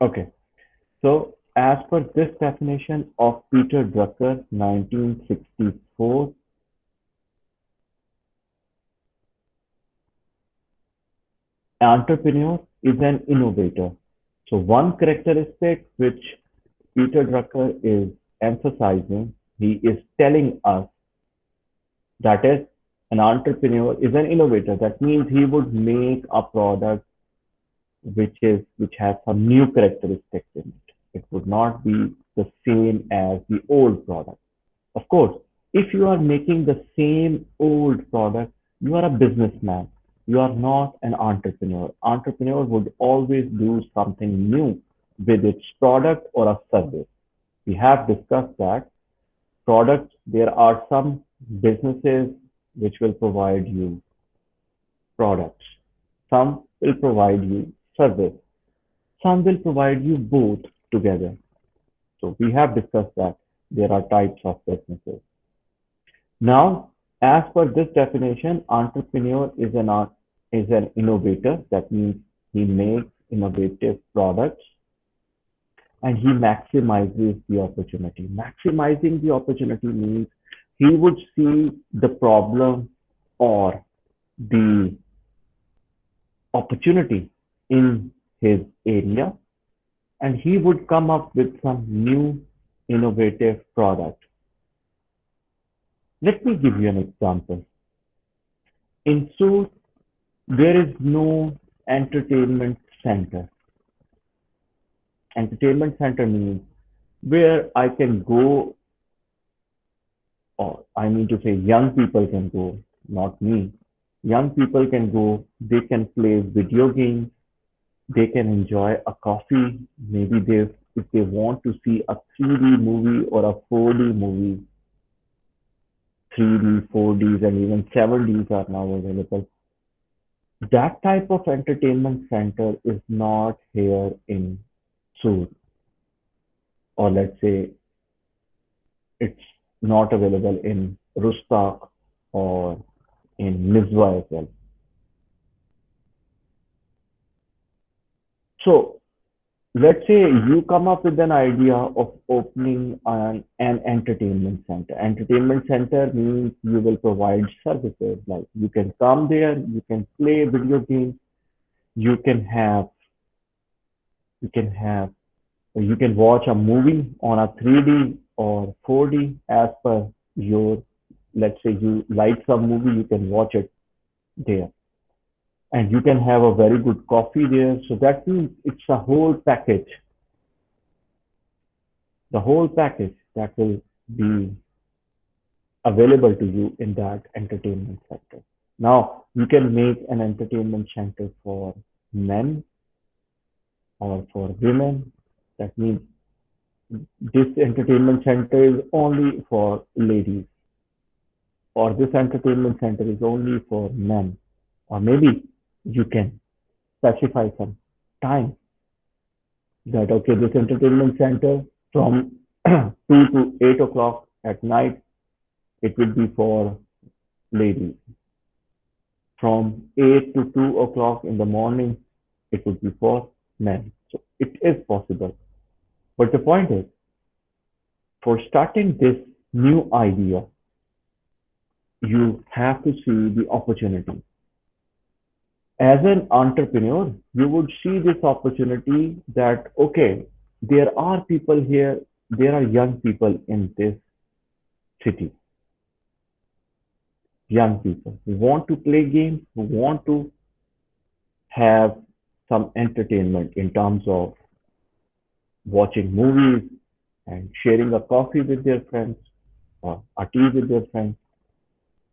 Okay. So, as per this definition of Peter Drucker, 1964, entrepreneur is an innovator. So, one characteristic which Peter Drucker is emphasizing, he is telling us that is an entrepreneur is an innovator. That means he would make a product which has some new characteristics in it. It would not be the same as the old product. Of course, if you are making the same old product, you are a businessman. You are not an entrepreneur. Entrepreneur would always do something new with its product or a service. We have discussed that products, there are some businesses which will provide you products. Some will provide you service. Some will provide you both together. So we have discussed that there are types of businesses. Now, as per this definition, entrepreneur is an innovator. That means he makes innovative products and he maximizes the opportunity. Maximizing the opportunity means he would see the problem or the opportunity in his area and he would come up with some new innovative product. Let me give you an example. In Soor, there is no entertainment center. Entertainment center means where I can go, or I mean to say, young people can go, not me. Young people can go, they can play video games, they can enjoy a coffee. Maybe if they want to see a 3D movie or a 4D movie, 3D, 4Ds, and even 7Ds are now available. That type of entertainment center is not here in Sur, or let's say it's not available in Rustak or in Mizwa as well. So let's say you come up with an idea of opening an entertainment center. Entertainment center means you will provide services like you can come there, you can play video games, you can have you can have you can watch a movie on a 3D or 4D as per your, let's say you like some movie, you can watch it there. And you can have a very good coffee there. So that means it's a whole package, the whole package that will be available to you in that entertainment sector. Now, you can make an entertainment center for men or for women. That means this entertainment center is only for ladies, or this entertainment center is only for men, or maybe you can specify some time that okay, this entertainment center from 2 to 8 o'clock at night, it will be for ladies. From 8 to 2 o'clock in the morning, it would be for men. So it is possible. But the point is, for starting this new idea, you have to see the opportunity. As an entrepreneur, you would see this opportunity that, okay, there are people here, there are young people in this city, young people who want to play games, who want to have some entertainment in terms of watching movies and sharing a coffee with their friends or a tea with their friends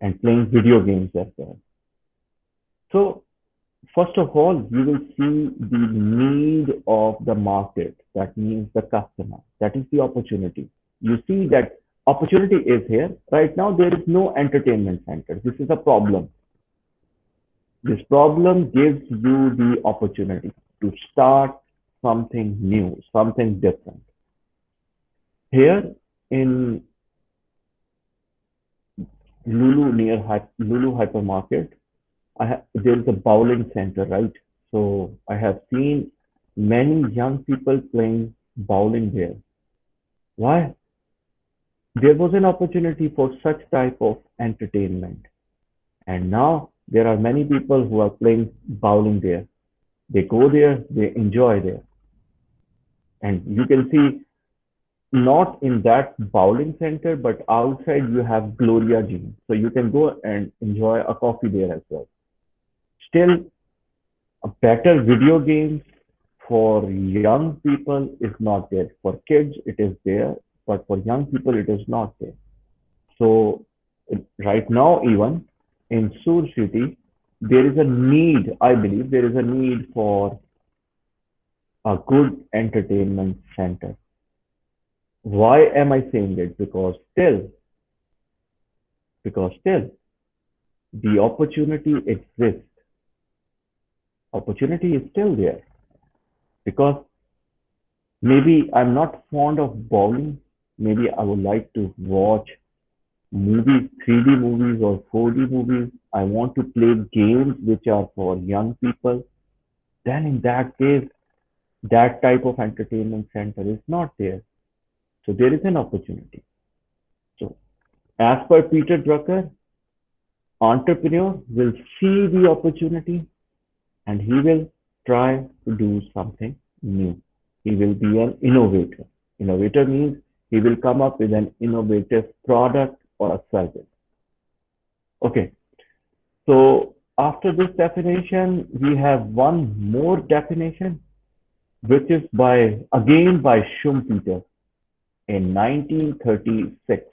and playing video games as well. So first of all, you will see the need of the market. That means the customer. That is the opportunity. You see that opportunity is here. Right now, there is no entertainment center. This is a problem. This problem gives you the opportunity to start something new, something different. Here in Lulu hypermarket, there is a bowling center, right? So I have seen Many young people playing bowling there. Why? There was an opportunity for such type of entertainment. And now there are many people who are playing bowling there. They go there, they enjoy there. And you can see not in that bowling center, but outside you have Gloria Gym. So you can go and enjoy a coffee there as well. Still, a better video games for young people is not there. For kids, it is there, but for young people, it is not there. So right now, even in Sur City, there is a need, I believe, there is a need for a good entertainment center. Why am I saying it? Because still, the opportunity exists. Opportunity is still there because maybe I'm not fond of bowling. Maybe I would like to watch movies, 3D movies or 4D movies. I want to play games which are for young people. Then in that case, that type of entertainment center is not there. So there is an opportunity. So as per Peter Drucker, entrepreneur will see the opportunity and he will try to do something new. He will be an innovator. Innovator means he will come up with an innovative product or a service. Okay, so after this definition, we have one more definition, which is by Schumpeter in 1936.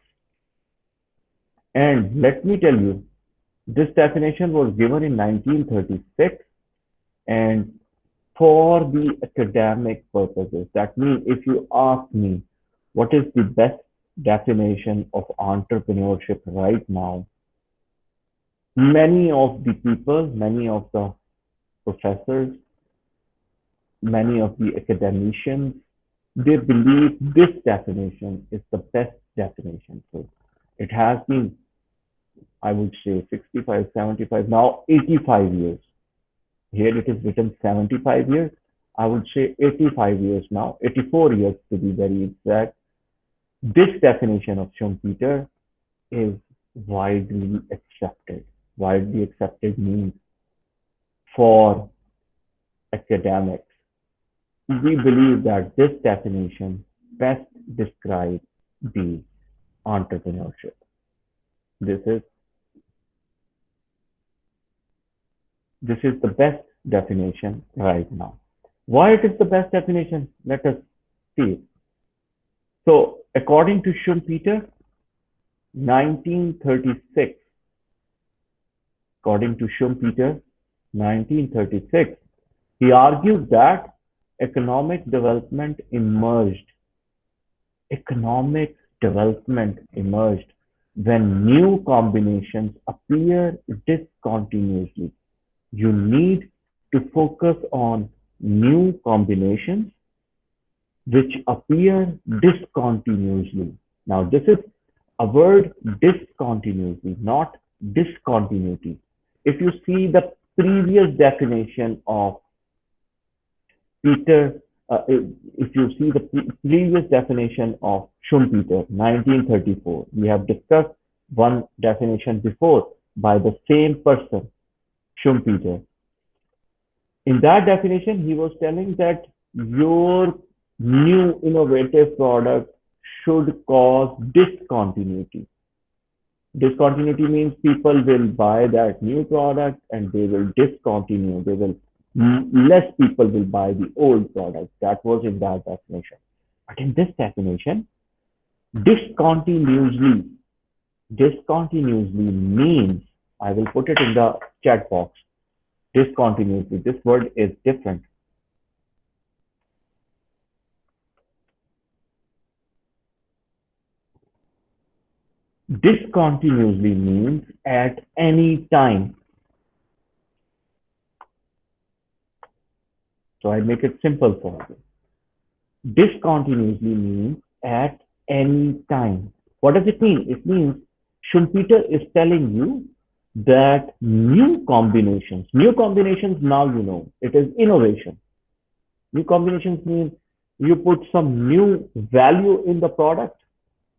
And let me tell you, this definition was given in 1936 and for the academic purposes. That means if you ask me what is the best definition of entrepreneurship right now, many of the people, many of the professors, many of the academicians, they believe this definition is the best definition. So it has been, I would say, 65, 75, now 85 years. Here it is written 75 years. I would say 85 years now, 84 years to be very exact. This definition of Schumpeter is widely accepted. Widely accepted means for academics. We believe that this definition best describes the entrepreneurship. This is this is the best definition right now. Why it is the best definition? Let us see. So, according to Schumpeter, 1936, according to Schumpeter, 1936, he argued that economic development emerged. Economic development emerged when new combinations appear discontinuously. You need to focus on new combinations which appear discontinuously. Now, this is a word discontinuously, not discontinuity. If you see the previous definition of Peter, if you see the previous definition of Schumpeter, 1934, we have discussed one definition before by the same person, Schumpeter. In that definition, he was telling that your new innovative product should cause discontinuity. Discontinuity means people will buy that new product and they will discontinue. Less people will buy the old product. That was in that definition. But in this definition, discontinuously, discontinuously means, I will put it in the chat box, discontinuously. This word is different. Discontinuously means at any time. So I make it simple for you. Discontinuously means at any time. What does it mean? It means Schumpeter is telling you that new combinations now you know, it is innovation. New combinations mean you put some new value in the product,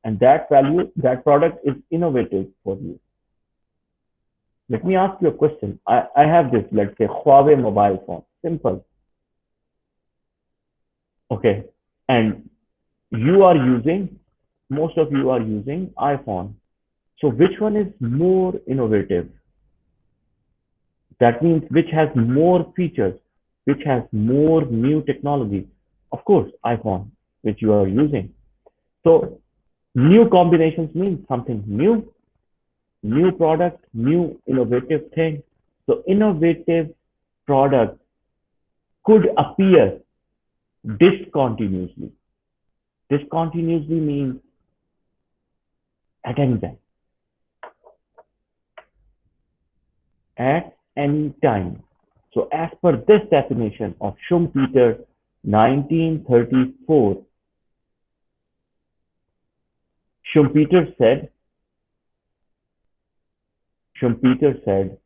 and that value, that product is innovative for you. Let me ask you a question. I have this, let's say, Huawei mobile phone. Simple. Okay. And you are using, most of you are using iPhone. So which one is more innovative? That means which has more features, which has more new technology. Of course, iPhone, which you are using. So new combinations mean something new, new product, new innovative thing. So innovative product could appear discontinuously. Discontinuously means at any time. At any time. So as per this definition of Schumpeter 1934, Schumpeter said, Schumpeter said,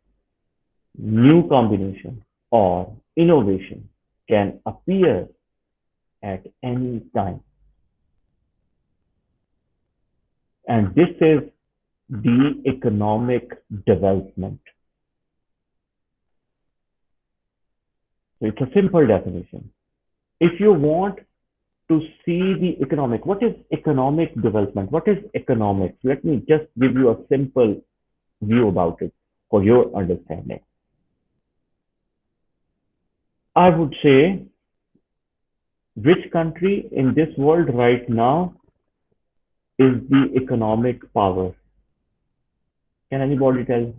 new combination or innovation can appear at any time. And this is the economic development. So it's a simple definition. If you want to see the economic, what is economic development? What is economics? Let me just give you a simple view about it for your understanding. I would say, which country in this world right now is the economic power? Can anybody tell?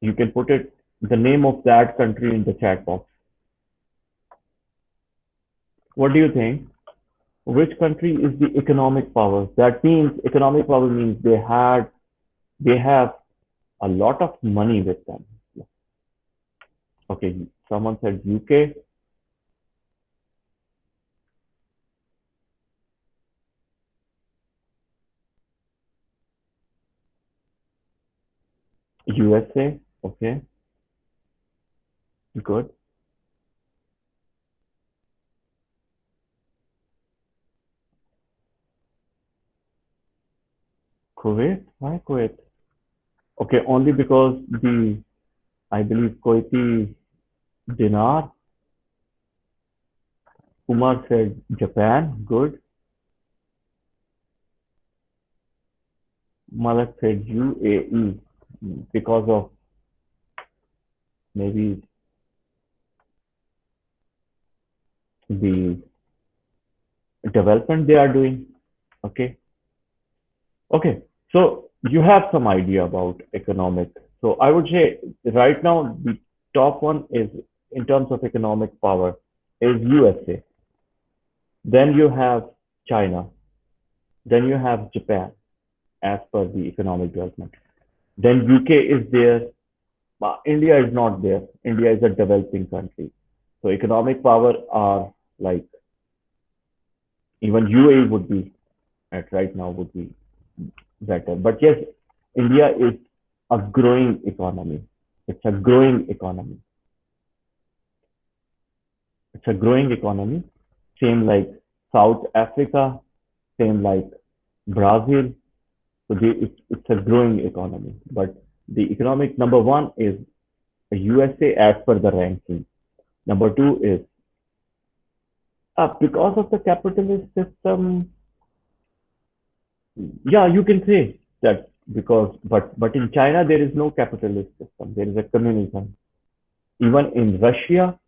You can put it, the name of that country in the chat box. What do you think? Which country is the economic power? That means economic power means they have a lot of money with them. Okay, someone said UK. USA. Okay, good. Kuwait? Why Kuwait? Okay, only because I believe Kuwaiti dinar. Kumar said Japan. Good. Malak said UAE because of maybe the development they are doing. Okay. Okay. So you have some idea about economic. So I would say right now the top one is in terms of economic power is USA. Then you have China. Then you have Japan as per the economic development. Then UK is there, but India is not there. India is a developing country. So economic power are like even UAE would be at right now would be better. But yes, India is a growing economy. It's a growing economy. It's a growing economy. Same like South Africa, same like Brazil. So it's a growing economy. But the economic number one is USA as per the ranking. Number two is because of the capitalist system. Yeah, you can say that because, but in China there is no capitalist system. There is a communism. Even in Russia,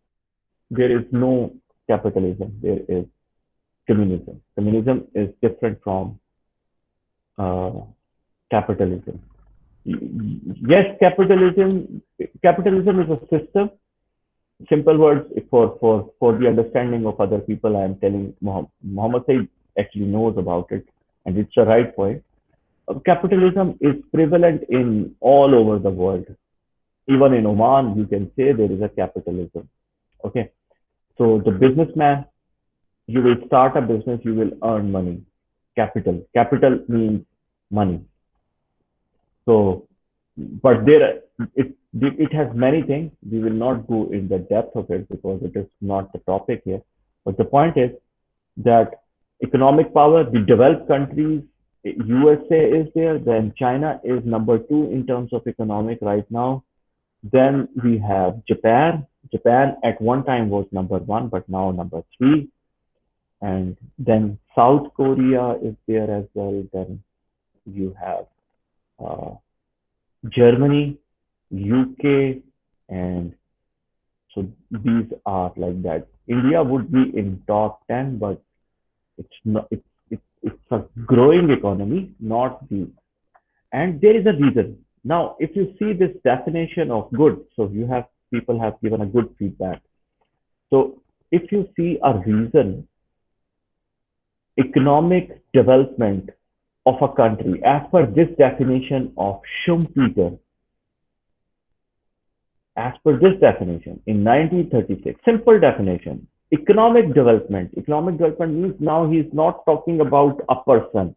there is no capitalism. There is communism. Communism is different from uh, capitalism. Yes, capitalism is a system. Simple words for the understanding of other people. I am telling Muhammad Said actually knows about it, and it's the right point. Capitalism is prevalent in all over the world. Even in Oman, you can say there is a capitalism. Okay, so the businessman, you will start a business, you will earn money. Capital means money. So, but there, it It has many things. We will not go in the depth of it because it is not the topic here. But the point is that economic power, the developed countries, USA is there, then China is number two in terms of economic right now. Then we have Japan. Japan at one time was number one, but now number three. And then South Korea is there as well. Then you have uh, Germany, UK, and so these are like that. India would be in top 10, but it's not. It's a growing economy, not the. And there is a reason. Now, if you see this definition of good, so you have people have given a good feedback. So if you see a reason, economic development of a country, as per this definition of Schumpeter, as per this definition in 1936, simple definition, economic development means now he's not talking about a person.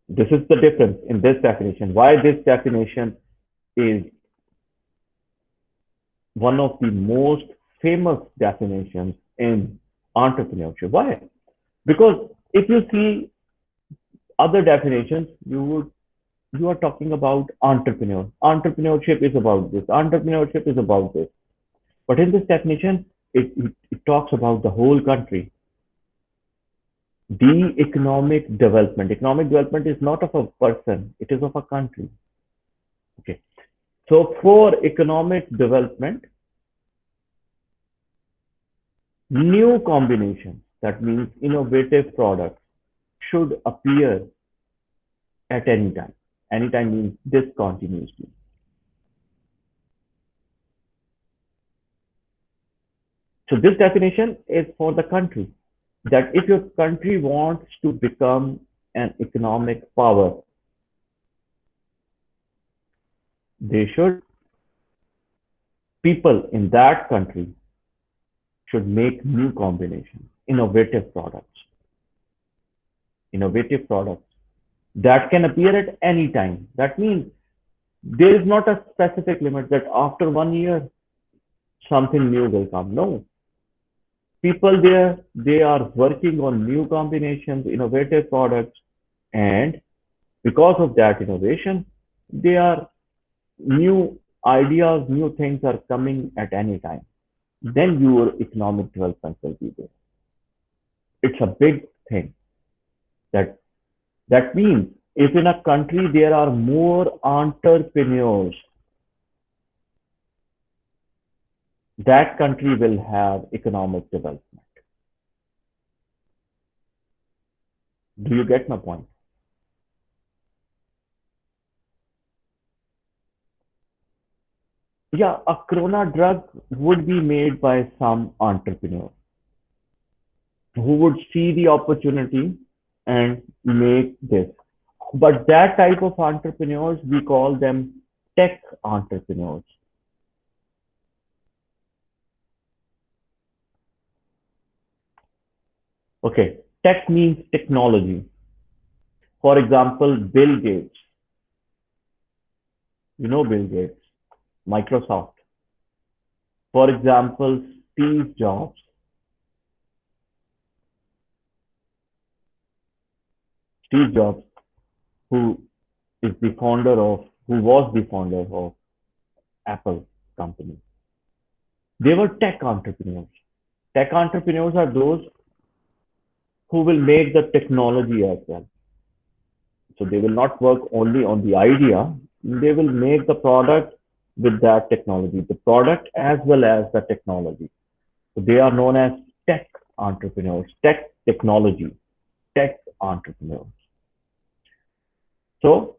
This is the difference in this definition. Why this definition is one of the most famous definitions in entrepreneurship. Why? Because if you see other definitions, you are talking about entrepreneur. Entrepreneurship is about this. Entrepreneurship is about this. But in this definition, it talks about the whole country. The economic development. Economic development is not of a person, it is of a country. Okay. So for economic development, new combinations, that means innovative products, should appear at any time. Anytime means discontinuously. So this definition is for the country. That if your country wants to become an economic power, they should, people in that country should make new combinations, innovative products that can appear at any time. That means there is not a specific limit that after 1 year something new will come. No, people there, they are working on new combinations, innovative products, and because of that innovation, they are new ideas, new things are coming at any time. Then your economic development will be there. It's a big thing. That that means if in a country there are more entrepreneurs, that country will have economic development. Do you get my point? Yeah, a corona drug would be made by some entrepreneur who would see the opportunity and make this. But that type of entrepreneurs, we call them tech entrepreneurs. Okay, tech means technology. For example, Bill Gates, Bill Gates, Microsoft. For example, Steve Jobs. Steve Jobs, who who was the founder of Apple company. They were tech entrepreneurs. Tech entrepreneurs are those who will make the technology as well. So they will not work only on the idea, they will make the product with that technology, the product as well as the technology. So they are known as tech entrepreneurs, tech entrepreneurs. So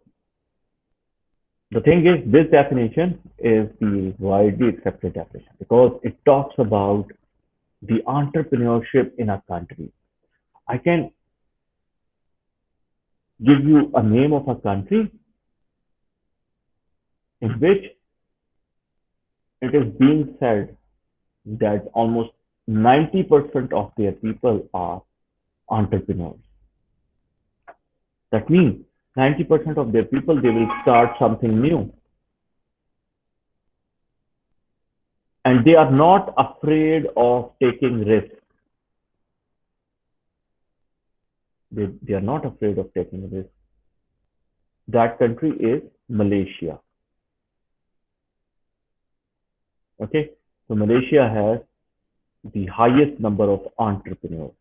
the thing is, this definition is the widely accepted definition because it talks about the entrepreneurship in a country. I can give you a name of a country in which it is being said that almost 90% of their people are entrepreneurs. That means 90% of their people, they will start something new. And they are not afraid of taking risks. They are not afraid of taking risks. That country is Malaysia. Okay, so Malaysia has the highest number of entrepreneurs.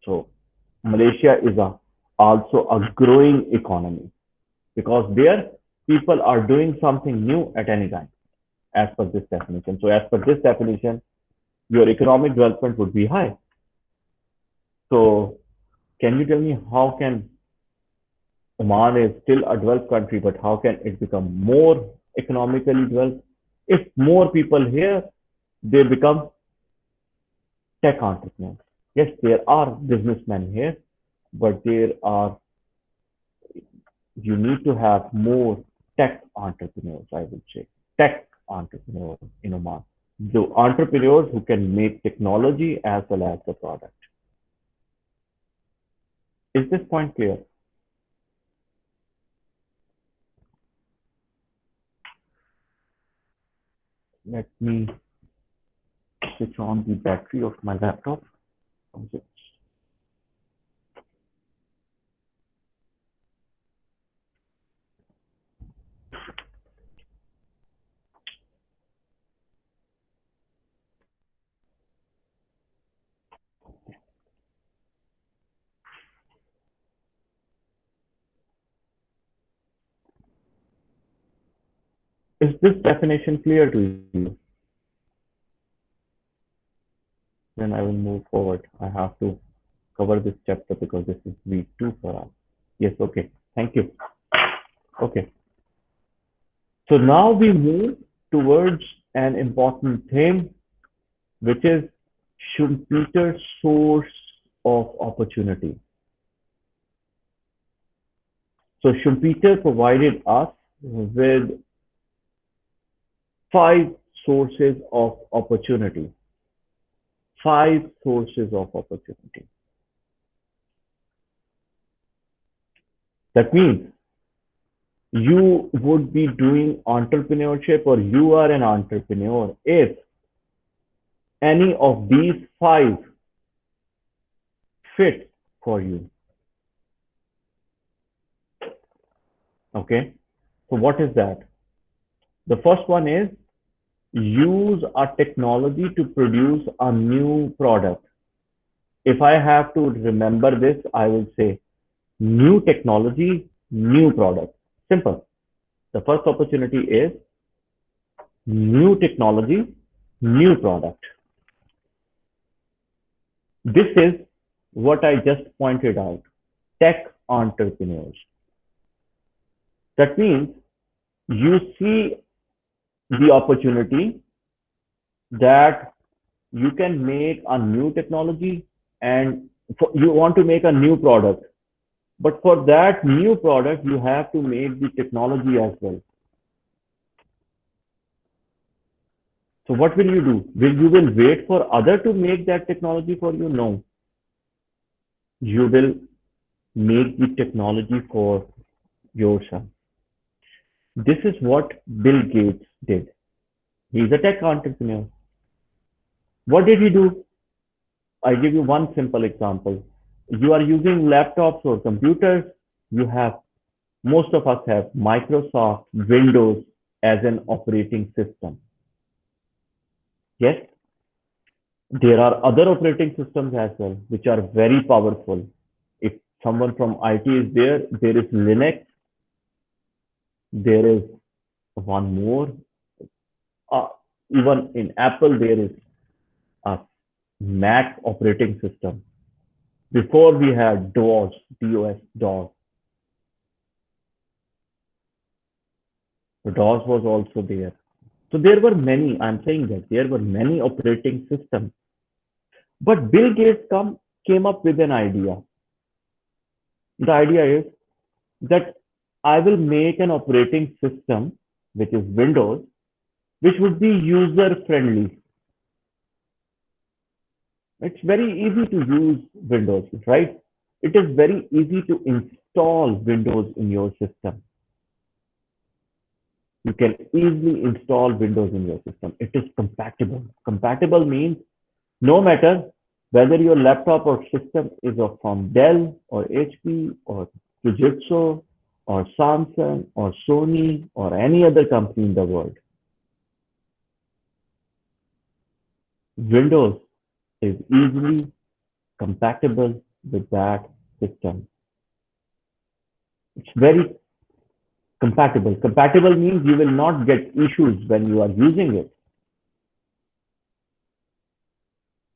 So Malaysia is also a growing economy because there people are doing something new at any time as per this definition. So as per this definition, your economic development would be high. So can you tell me how can Oman is still a developed country, but how can it become more economically developed? If more people here, they become tech entrepreneurs. Yes, there are businessmen here, but there are you need to have more tech entrepreneurs, I would say. Tech entrepreneurs in Oman. The entrepreneurs who can make technology as well as the product. Is this point clear? Let me switch on the battery of my laptop. Is this definition clear to you? Then I will move forward. I have to cover this chapter because this is week 2 for us. Yes, okay. Thank you. Okay. So now we move towards an important theme, which is Schumpeter's source of opportunity. So Schumpeter provided us with 5 sources of opportunity. 5 sources of opportunity. That means you would be doing entrepreneurship or you are an entrepreneur if any of these 5 fit for you. Okay, so what is that? The first one is use a technology to produce a new product. If I have to remember this, I will say new technology, new product. Simple. The first opportunity is new technology, new product. This is what I just pointed out, tech entrepreneurs. That means you see the opportunity that you can make a new technology and you want to make a new product. But for that new product, you have to make the technology as well. So what will you do? You will wait for other to make that technology for you? No. You will make the technology for yourself. This is what Bill Gates did. He's a tech entrepreneur. What did he do? I give you one simple example. You are using laptops or computers. You have, most of us have Microsoft Windows as an operating system. Yes, there are other operating systems as well, which are very powerful. If someone from IT is there, there is Linux, there is one more. Even in Apple, there is a Mac operating system. Before we had DOS, DOS. DOS was also there. So there were many, I'm saying that there were many operating systems. But Bill Gates came up with an idea. The idea is that I will make an operating system, which is Windows, which would be user friendly. It's very easy to use Windows, right? It is very easy to install install Windows in your system. You can easily install Windows in your system. It is compatible. Compatible means no matter whether your laptop or system is from Dell or HP or Fujitsu or Samsung or Sony or any other company in the world, Windows is easily compatible with that system. It's very compatible. Compatible means you will not get issues when you are using it.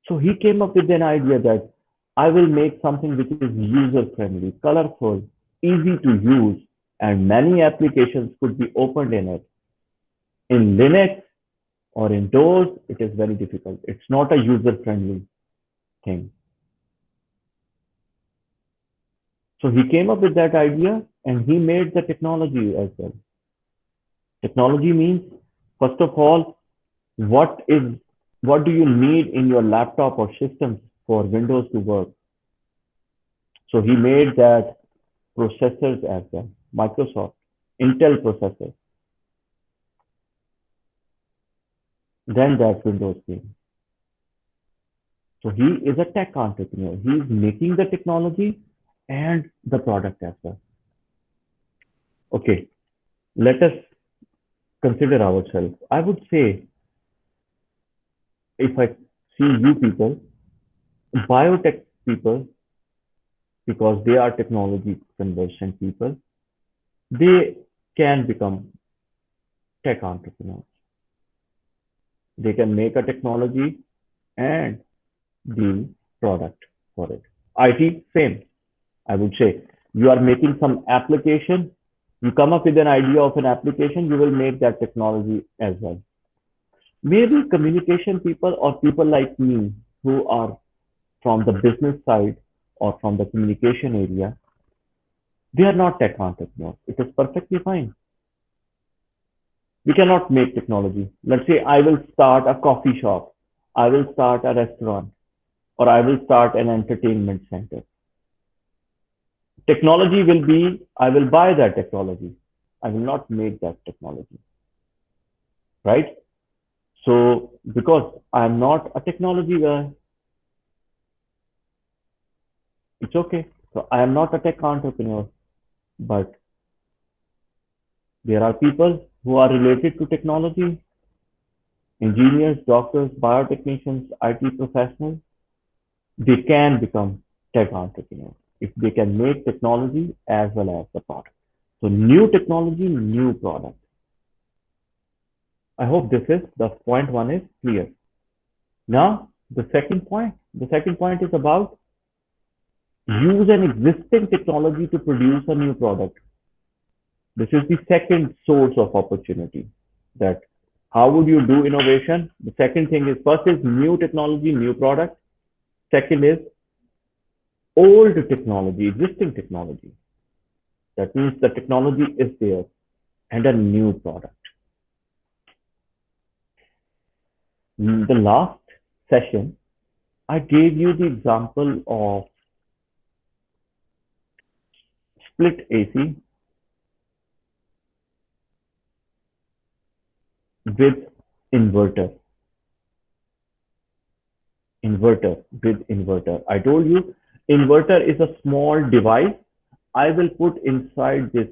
So he came up with an idea that I will make something which is user friendly, colorful, easy to use, and many applications could be opened in it. In Linux or in DOS, it is very difficult. It's not a user friendly thing. So he came up with that idea and he made the technology as well. Technology means, first of all, what do you need in your laptop or systems for Windows to work? So he made that processors as well, Microsoft, Intel processors. Then that Windows came. So he is a tech entrepreneur. He is making the technology and the product as well. Okay, let us consider ourselves. I would say, if I see you people, biotech people, because they are technology conversion people, they can become tech entrepreneurs. They can make a technology and the product for it. IT, same. I would say you are making some application, you come up with an idea of an application, you will make that technology as well. Maybe communication people or people like me who are from the business side or from the communication area, they are not tech entrepreneurs. It is perfectly fine. We cannot make technology. Let's say I will start a coffee shop, I will start a restaurant, or I will start an entertainment center. Technology will be, I will buy that technology. I will not make that technology, right? So, because I'm not a technology guy, it's okay. So, I am not a tech entrepreneur, but there are people who are related to technology, engineers, doctors, biotechnicians, IT professionals. They can become tech entrepreneurs if they can make technology as well as the product. So, new technology, new product. I hope this is the point one is clear. Now, the second point is about use an existing technology to produce a new product. This is the second source of opportunity. That how would you do innovation? The second thing is, first is new technology, new product. Second is old technology, existing technology. That means the technology is there and a new product. In the last session, I gave you the example of split AC with inverter. Inverter with inverter. I told you inverter is a small device I will put inside this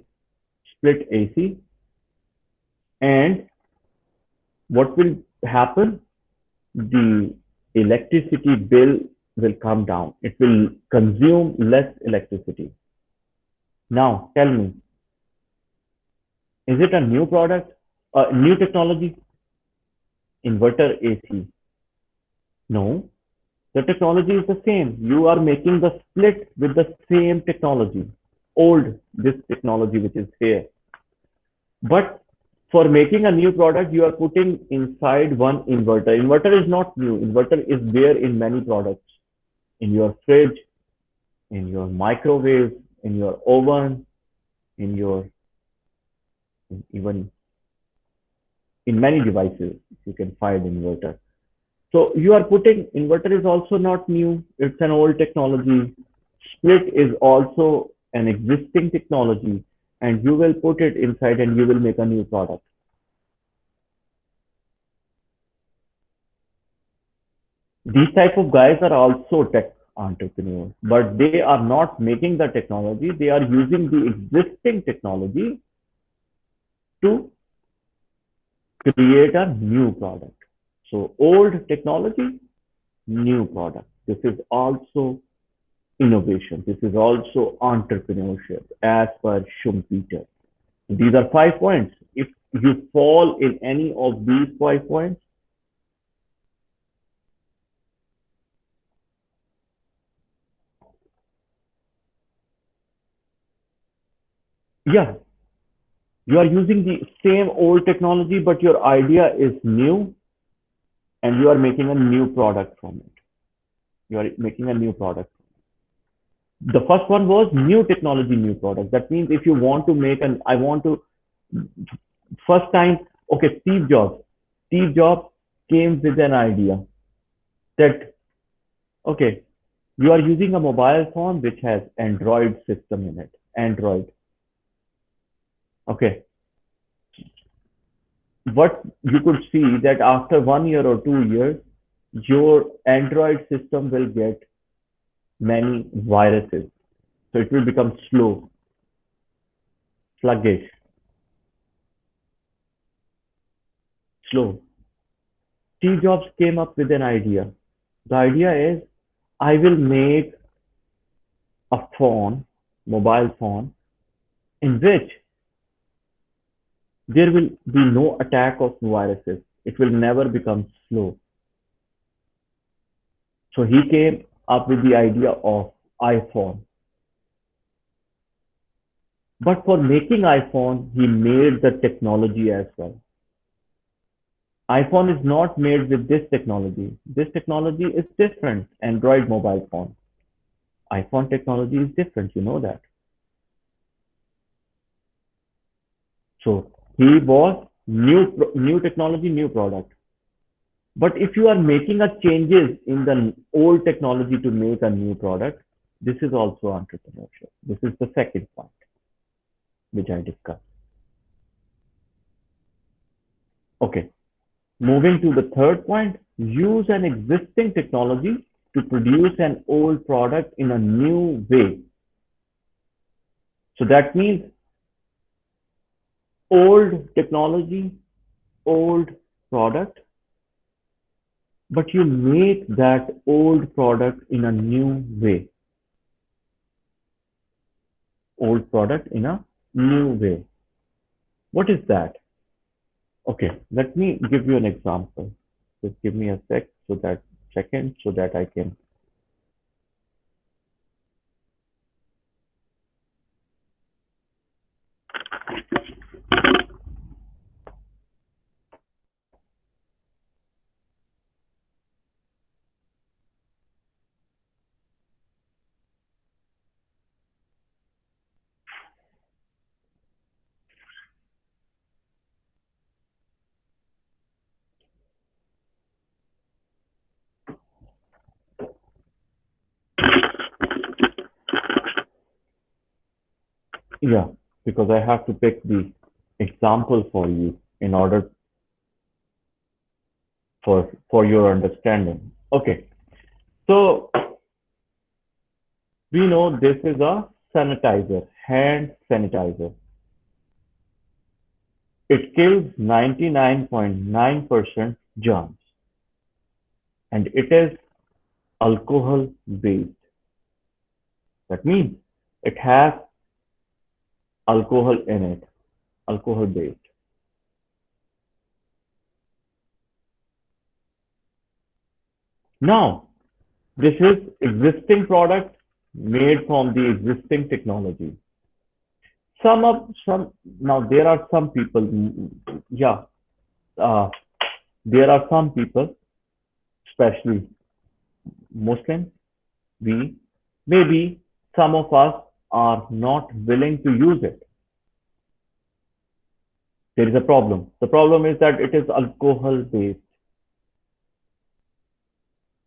split AC, and what will happen? The electricity bill will come down. It will consume less electricity. Now tell me, is it a new product, a new technology? Inverter AC? No, the technology is the same. You are making the split with the same technology, old this technology which is here. But for making a new product, you are putting inside one inverter. Inverter is not new. Inverter is there in many products, in your fridge, in your microwave, in your oven, in your even in many devices you can find inverter. So you are putting inverter is also not new. It's an old technology. Split is also an existing technology and you will put it inside and you will make a new product. These type of guys are also tech entrepreneurs, but they are not making the technology. They are using the existing technology to create a new product. So old technology, new product. This is also innovation. This is also entrepreneurship as per Schumpeter. These are 5 points. If you fall in any of these 5 points, yeah, you are using the same old technology, but your idea is new and you are making a new product from it. You are making a new product. The first one was new technology, new product. That means if you want to make an, I want to, first time, okay, Steve Jobs came with an idea that, okay, you are using a mobile phone which has Android system in it. Android. Okay. What you could see that after 1 year or 2 years, your Android system will get many viruses. So it will become slow, sluggish, slow. Steve Jobs came up with an idea. The idea is I will make a phone, mobile phone, in which there will be no attack of viruses. It will never become slow. So he came up with the idea of iPhone. But for making iPhone, he made the technology as well. iPhone is not made with this technology. This technology is different. Android mobile phone. iPhone technology is different. You know that. So he was new technology, new product. But if you are making a changes in the old technology to make a new product, this is also entrepreneurship. This is the second part which I discussed. Okay. Moving to the third point, use an existing technology to produce an old product in a new way. So that means old technology, old product, but you make that old product in a new way. Old product in a new way. What is that? Okay, let me give you an example. Just give me a second so that I can. Yeah, because I have to pick the example for you in order for your understanding. Okay, so we know this is a sanitizer, hand sanitizer. It kills 99.9% germs and it is alcohol based. That means it has alcohol in it, alcohol based. Now, this is existing product made from the existing technology. Some now there are some people, yeah, uh, there are some people, especially Muslims, we maybe some of us are not willing to use it. There is a problem. The problem is that it is alcohol based.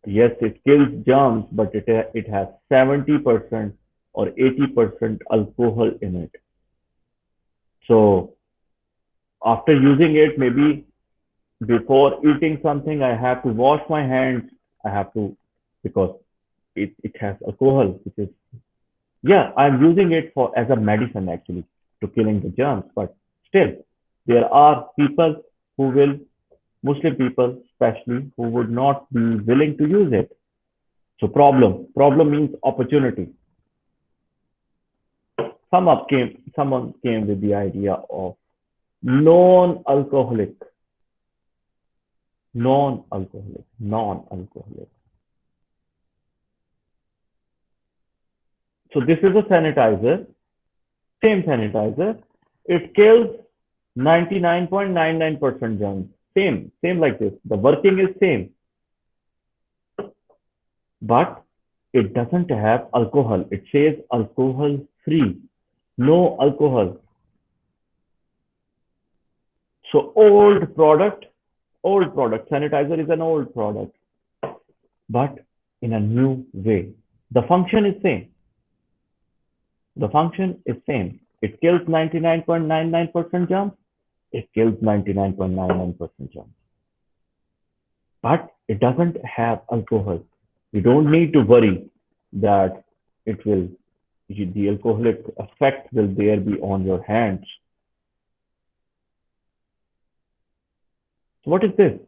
Yes, it kills germs, but it has 70% or 80% alcohol in it. So after using it, maybe before eating something, I have to wash my hands. I have to, because it has alcohol, which is, yeah, I'm using it for as a medicine actually to killing the germs. But still, there are people who will, Muslim people especially, who would not be willing to use it. So problem means opportunity. Someone came with the idea of non-alcoholic, non-alcoholic. So this is a sanitizer, same sanitizer. It kills 99.99% germs. Same like this. The working is same, but it doesn't have alcohol. It says alcohol free, no alcohol. So old product. Sanitizer is an old product, but in a new way. The function is same. The function is same. It kills 99.99% germs. It kills 99.99% germs. But it doesn't have alcohol. You don't need to worry that it will, the alcoholic effect will there be on your hands. So what is this?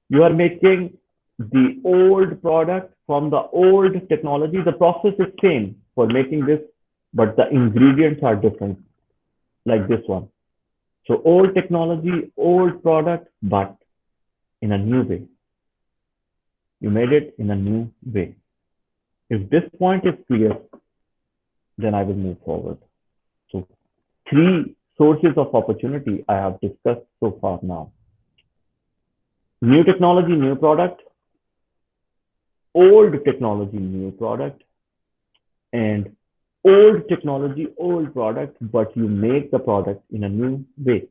You are making the old product from the old technology. The process is same for making this, but the ingredients are different, like this one. So old technology, old product, but in a new way. You made it in a new way. If this point is clear, then I will move forward. So three sources of opportunity I have discussed so far now. New technology, new product, old technology, new product, and old technology, old product, but you make the product in a new way.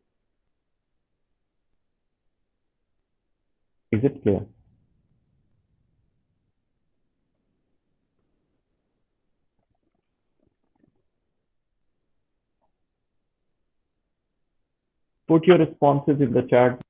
Is it clear? Put your responses in the chat.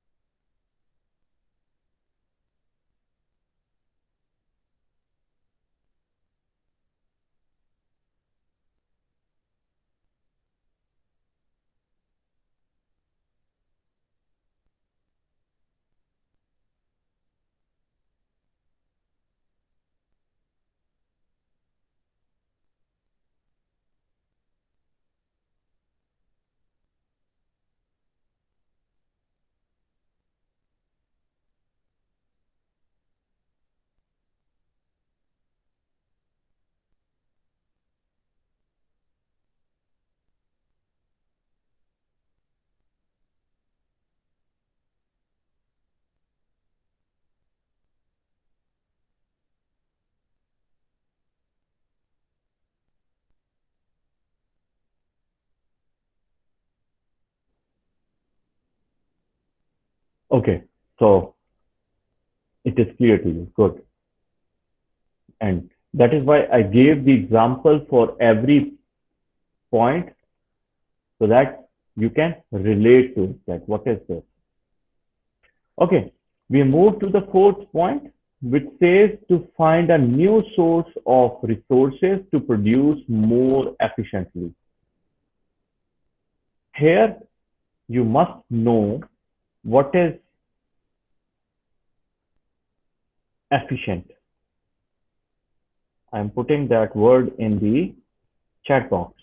Okay, so it is clear to you. Good. And that is why I gave the example for every point so that you can relate to it. That what is this? Okay, we move to the fourth point, which says to find a new source of resources to produce more efficiently. Here, you must know what is efficient. I'm putting that word in the chat box.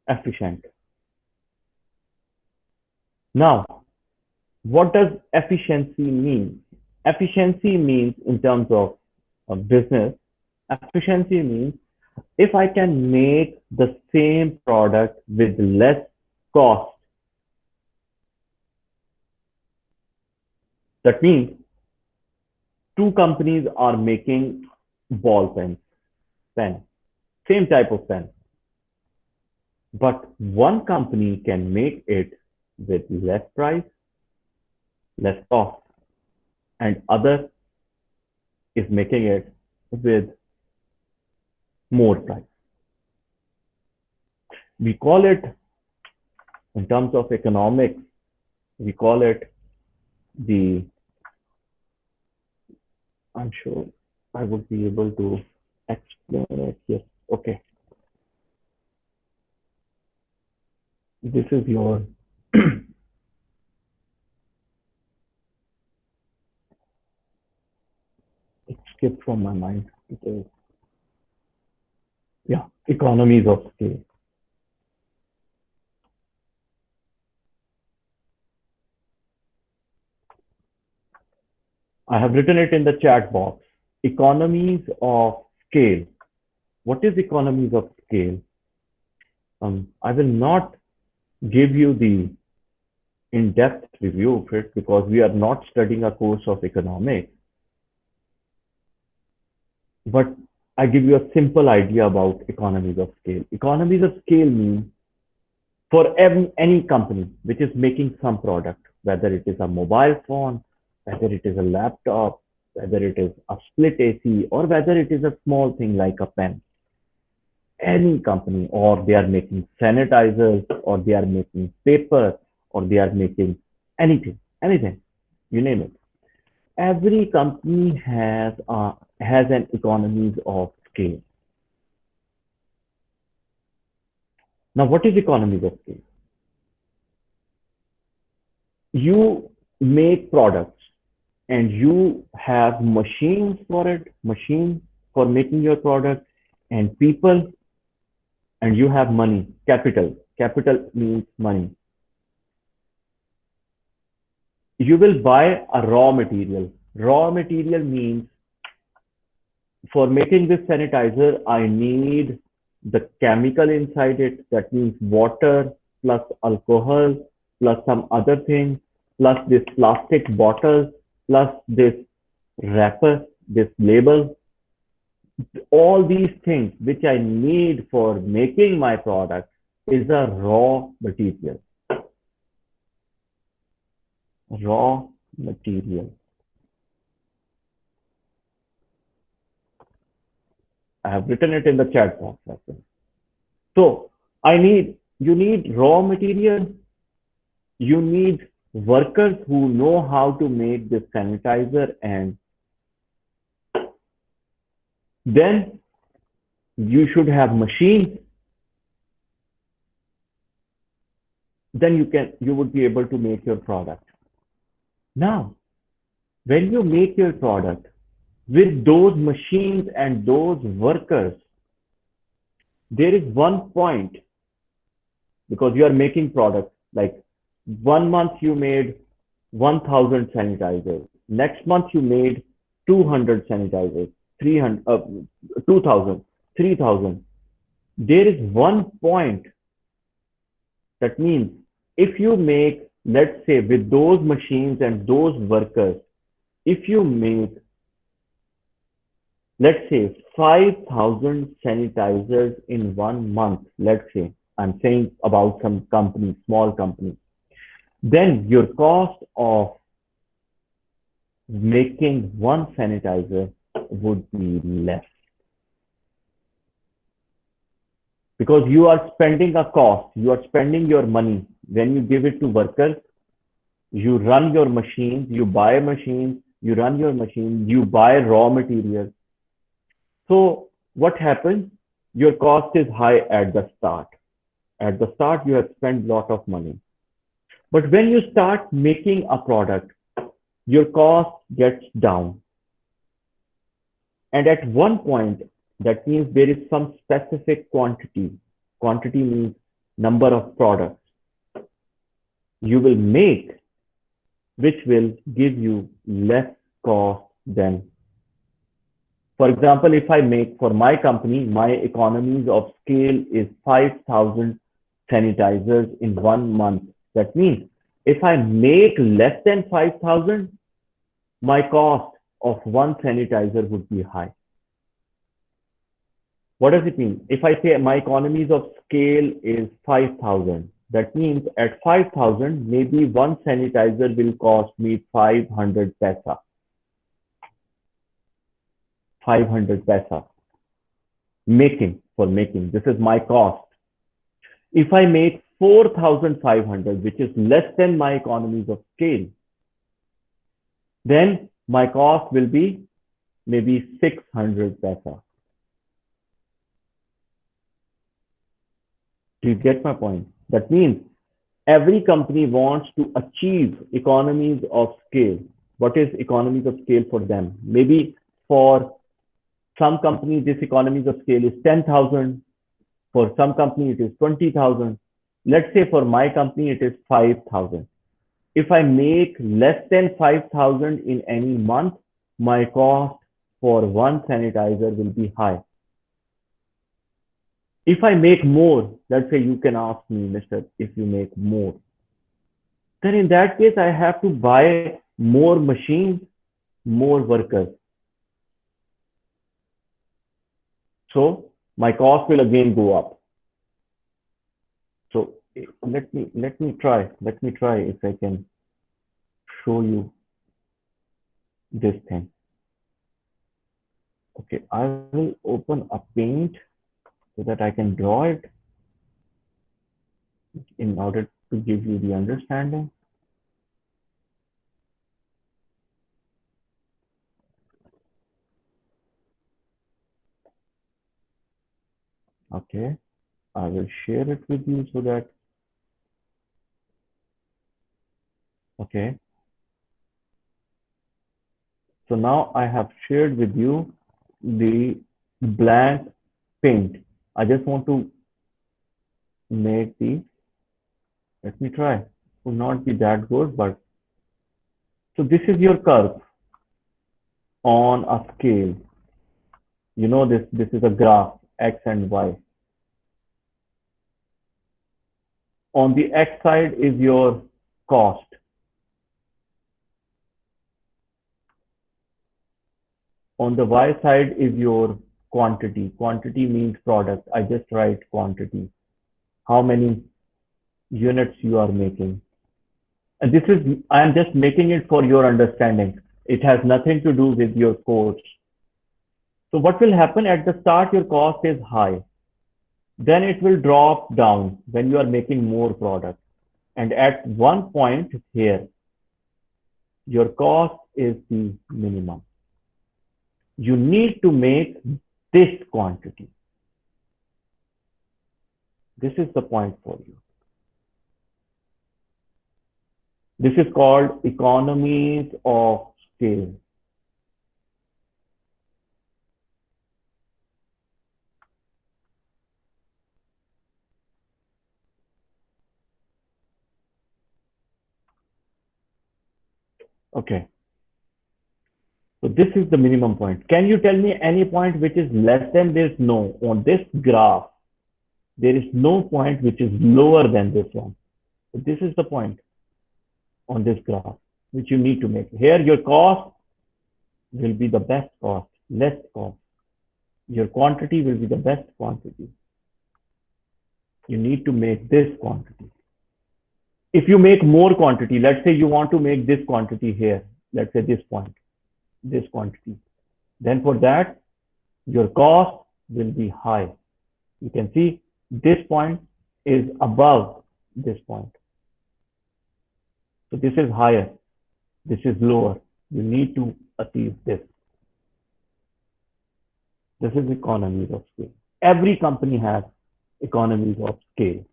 Efficient. Now, what does efficiency mean? Efficiency means, in terms of business, efficiency means if I can make the same product with less cost, that means two companies are making ball pens, pen, same type of pen, but one company can make it with less price, less cost, and other is making it with more price. We call it, in terms of economics, we call it the, I'm sure I would be able to explain it. Yes. Okay. This is your, it skipped from my mind. It is, yeah, economies of scale. I have written it in the chat box. Economies of scale. What is economies of scale? I will not give you the in-depth review of it because we are not studying a course of economics, but I give you a simple idea about economies of scale. Economies of scale means for any company which is making some product, whether it is a mobile phone, whether it is a laptop, whether it is a split AC, or whether it is a small thing like a pen, any company, or they are making sanitizers, or they are making paper, or they are making anything, you name it. Every company has an economies of scale. Now, what is economies of scale? You make products and you have machines for it, machines for making your product, and people, and you have money, capital. Capital means money. You will buy a raw material. Raw material means for making this sanitizer, I need the chemical inside it. That means water plus alcohol plus some other thing plus this plastic bottle plus this wrapper, this label. All these things which I need for making my product is a raw material. Raw material. I have written it in the chat box. So you need raw material, you need workers who know how to make this sanitizer, and then you should have machines. Then you would be able to make your product. Now, when you make your product with those machines and those workers, there is one point because you are making products like 1 month you made 1,000 sanitizers. Next month you made 200 sanitizers, 300, 2,000, 3,000. There is one point that means if you make, let's say, with those machines and those workers, if you make, let's say, 5,000 sanitizers in 1 month, let's say, I'm saying about some company, small company, then your cost of making one sanitizer would be less because you are spending a cost, you are spending your money. When you give it to workers, you run your machines, you buy machines, you run your machine, you buy raw materials. So what happens? Your cost is high at the start. At the start, you have spent a lot of money. But when you start making a product, your cost gets down. And at one point, that means there is some specific quantity. Quantity means number of products you will make, which will give you less cost than. For example, if I make for my company, my economies of scale is 5,000 sanitizers in 1 month. That means if I make less than 5,000, my cost of one sanitizer would be high. What does it mean? If I say my economies of scale is 5,000, that means at 5,000, maybe one sanitizer will cost me 500 paisa. 500 paisa. For making. This is my cost. If I make 4,500, which is less than my economies of scale, then my cost will be maybe 600 paisa. Do you get my point? That means every company wants to achieve economies of scale. What is economies of scale for them? Maybe for some companies, this economies of scale is 10,000. For some company, it is 20,000. Let's say for my company, it is 5,000. If I make less than 5,000 in any month, my cost for one sanitizer will be high. If I make more, let's say you can ask me, Mr. If you make more, then in that case, I have to buy more machines, more workers. So my cost will again go up. So let me try if I can show you this thing. Okay, I will open a paint so that I can draw it in order to give you the understanding. Okay, I will share it with you so that, okay. So now I have shared with you the blank paint. I just want to make the, let me try. It will not be that good, but so this is your curve on a scale. You know this is a graph, X and Y. On the X side is your cost. On the Y side is your quantity. Quantity means product. I just write quantity. How many units you are making. And this is, I am just making it for your understanding. It has nothing to do with your course. So what will happen at the start, your cost is high. Then it will drop down when you are making more product. And at one point here, your cost is the minimum. You need to make this quantity. This is the point for you. This is called economies of scale. Okay. So this is the minimum point. Can you tell me any point which is less than this? No. On this graph, there is no point which is lower than this one. So this is the point on this graph which you need to make. Here your cost will be the best cost, less cost. Your quantity will be the best quantity. You need to make this quantity. If you make more quantity, let's say you want to make this quantity here, let's say this point, this quantity, then for that, your cost will be high. You can see this point is above this point. So this is higher, this is lower. You need to achieve this. This is economies of scale. Every company has economies of scale.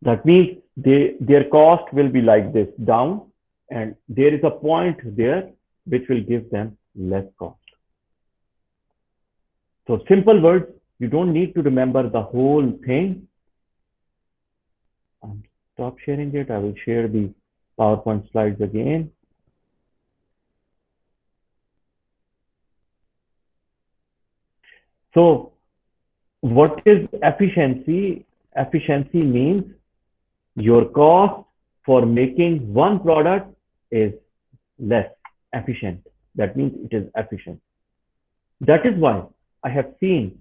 That means their cost will be like this, down, and there is a point there which will give them less cost. So simple words, you don't need to remember the whole thing. Stop sharing it. I will share the PowerPoint slides again. So what is efficiency? Efficiency means your cost for making one product is less efficient. That means it is efficient. That is why I have seen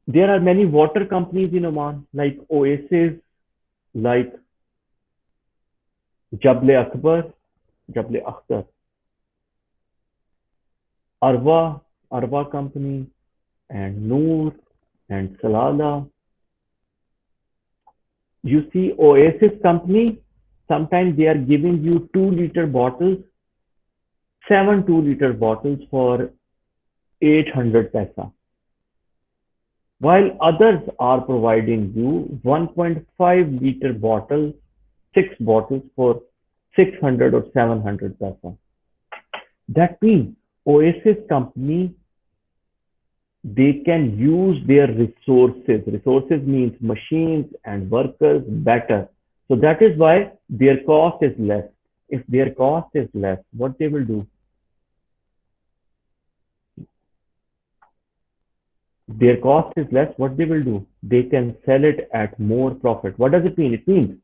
there are many water companies in Oman, like Oasis, like Jable Akbar, Jable Akhtar, Arwa company, and Noor, And Salala, you see Oasis company, sometimes they are giving you 2-liter bottles, 7 2-liter bottles for 800 paisa, while others are providing you 1.5-liter bottle, 6 bottles for 600 or 700 paisa. That means Oasis company, they can use their resources. Resources means machines and workers better. So that is why their cost is less. If their cost is less, what they will do? Their cost is less, what they will do? They can sell it at more profit. What does it mean? It means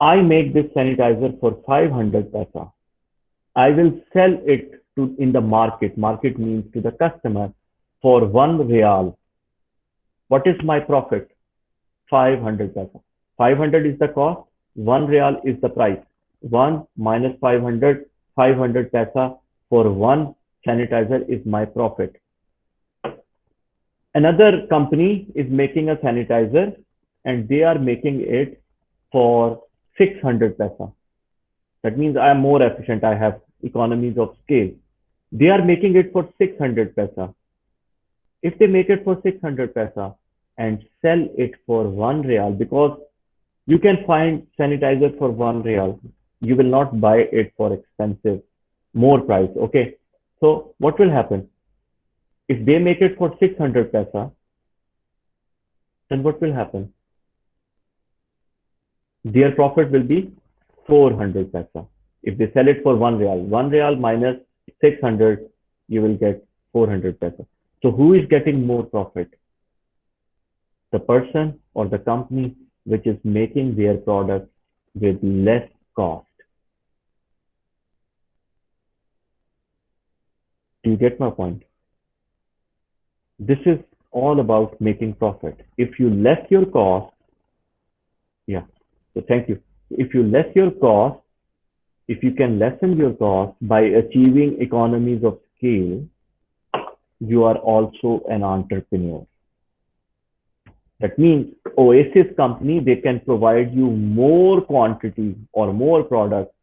I make this sanitizer for 500 paisa. I will sell it to in the market. Market means to the customer for 1 real. What is my profit? 500 paisa. 500 is the cost. 1 real is the price. 1 minus 500, 500 paisa for one sanitizer is my profit. Another company is making a sanitizer and they are making it for 600 paisa. That means I am more efficient. I have economies of scale. They are making it for 600 paisa. If they make it for 600 paisa and sell it for 1 real, because you can find sanitizer for 1 real, you will not buy it for expensive, more price. Okay. So what will happen? If they make it for 600 paisa, then what will happen? Their profit will be 400 paisa. If they sell it for 1 real, 1 real minus 600, you will get 400 paisa. So who is getting more profit? The person or the company which is making their product with less cost. Do you get my point? This is all about making profit. If you less your cost, yeah. So thank you. If you less your cost, if you can lessen your cost by achieving economies of scale, you are also an entrepreneur. That means Oasis company, they can provide you more quantity or more products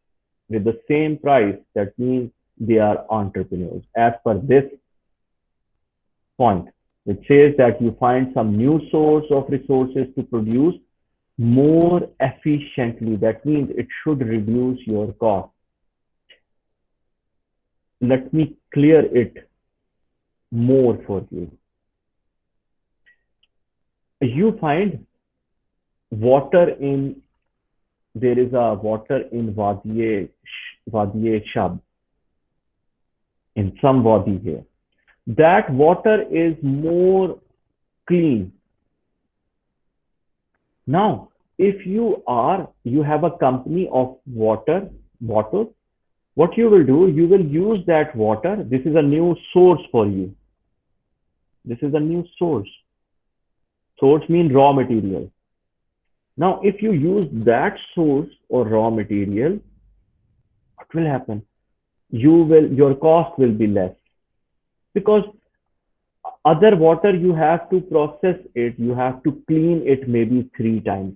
with the same price. That means they are entrepreneurs. As per this point, which says that you find some new source of resources to produce more efficiently. That means it should reduce your cost. Let me clear it more for you. You find water in, there is a water in Wadi Shab, in some wadi here. That water is more clean. Now, if you have a company of water bottles, what you will do, you will use that water. This is a new source for you. This is a new source. Source means raw material. Now, if you use that source or raw material, what will happen? Your cost will be less, because other water you have to process it, you have to clean it maybe 3 times.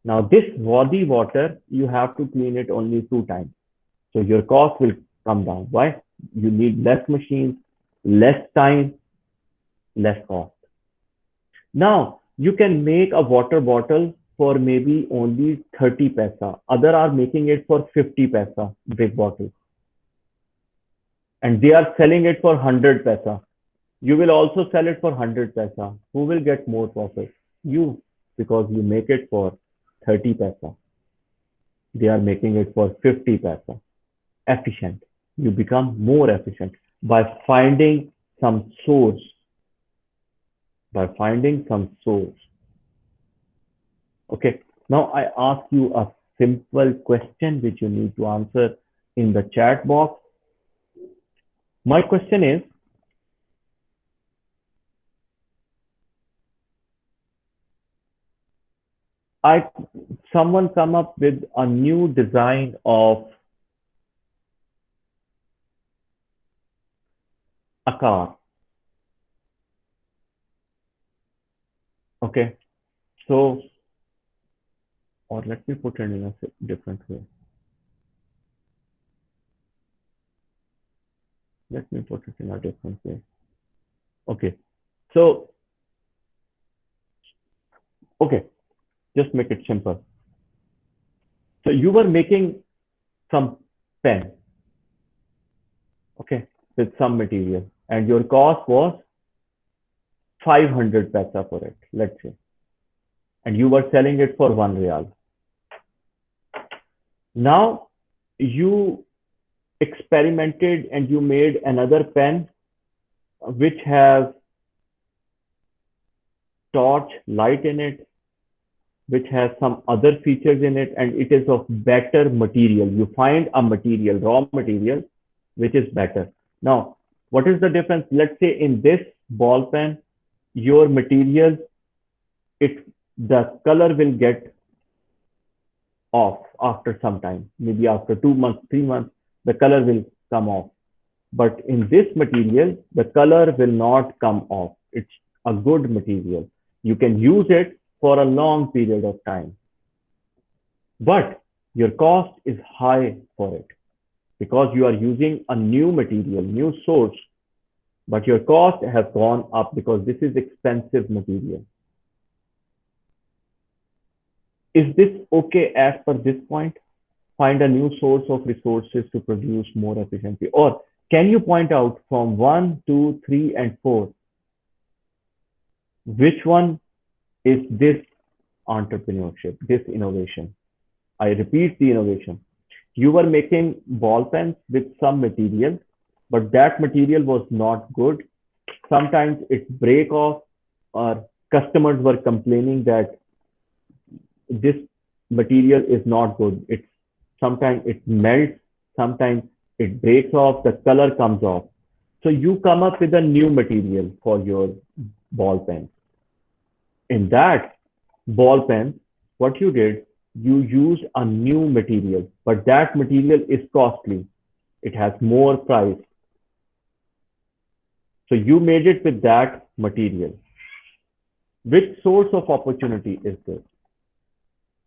Now this wadi water, you have to clean it only 2 times. So your cost will come down. Why? You need less machines, less time, less cost. Now you can make a water bottle for maybe only 30 paisa. Other are making it for 50 paisa, big bottle. And they are selling it for 100 paisa. You will also sell it for 100 paisa. Who will get more profit? You, because you make it for 30 paisa. They are making it for 50 paisa. Efficient. You become more efficient by finding some source. By finding some source. Okay. Now I ask you a simple question which you need to answer in the chat box. My question is, I someone come up with a new design of a car. Okay. So, or let me put it in a different way. Let me put it in a different way. Okay. So, okay, just make it simple. So you were making some pen, okay, with some material, and your cost was 500 paisa for it, let's say, and you were selling it for 1 real. Now you experimented and you made another pen which has torch light in it, which has some other features in it, and it is of better material. You find a material, raw material, which is better. Now, what is the difference? Let's say in this ball pen, your material, it the color will get off after some time, maybe after 2 months, 3 months, the color will come off. But in this material, the color will not come off. It's a good material. You can use it for a long period of time, but your cost is high for it because you are using a new material, new source, but your cost has gone up because this is expensive material. Is this okay as per this point? Find a new source of resources to produce more efficiently? Or can you point out from 1, 2, 3, and 4, which one is this entrepreneurship, this innovation? I repeat the innovation. You were making ball pens with some material, but that material was not good. Sometimes it break off, or customers were complaining that this material is not good. It's sometimes it melts, sometimes it breaks off, the color comes off. So you come up with a new material for your ball pen. In that ball pen, what you did, you use a new material, but that material is costly. It has more price. So you made it with that material. Which source of opportunity is this?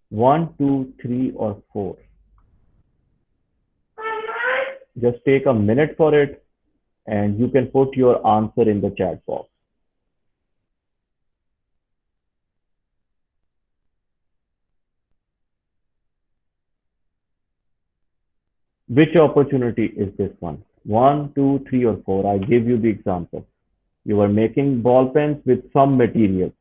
One, two, three, or four? Just take a minute for it and you can put your answer in the chat box. Which opportunity is this one? One, two, three, or four? I gave you the example. You are making ball pens with some material.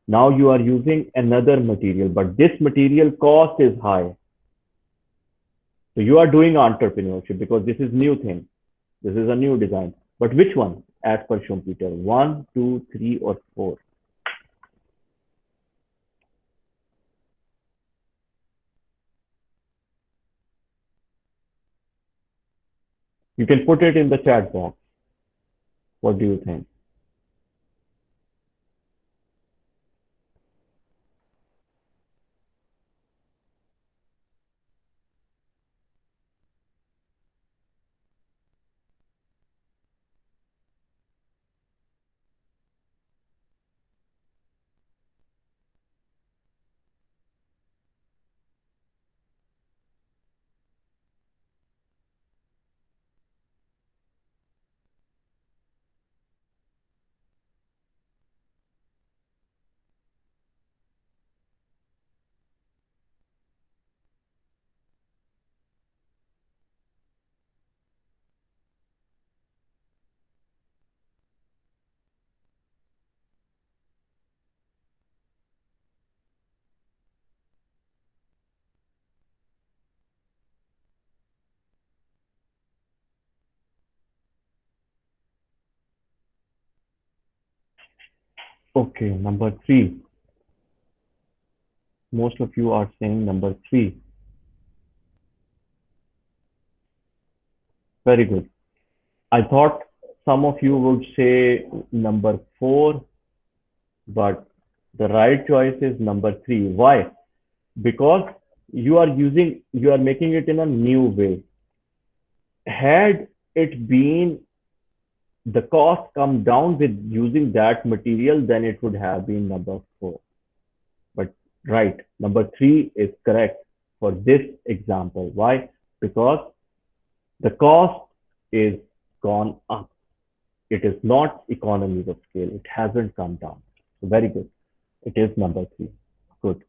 Now you are using another material, but this material cost is high. So you are doing entrepreneurship because this is new thing. This is a new design. But which one, as per Schumpeter? One, two, three, or four? You can put it in the chat box. What do you think? Okay, number three. Most of you are saying number three. Very good. I thought some of you would say number four, but the right choice is number three. Why? Because you are making it in a new way. Had it been the cost come down with using that material, then it would have been number four. Right. Number three is correct for this example. Why? Because the cost is gone up. It is not economies of scale. It hasn't come down. So very good. It is number three. Good.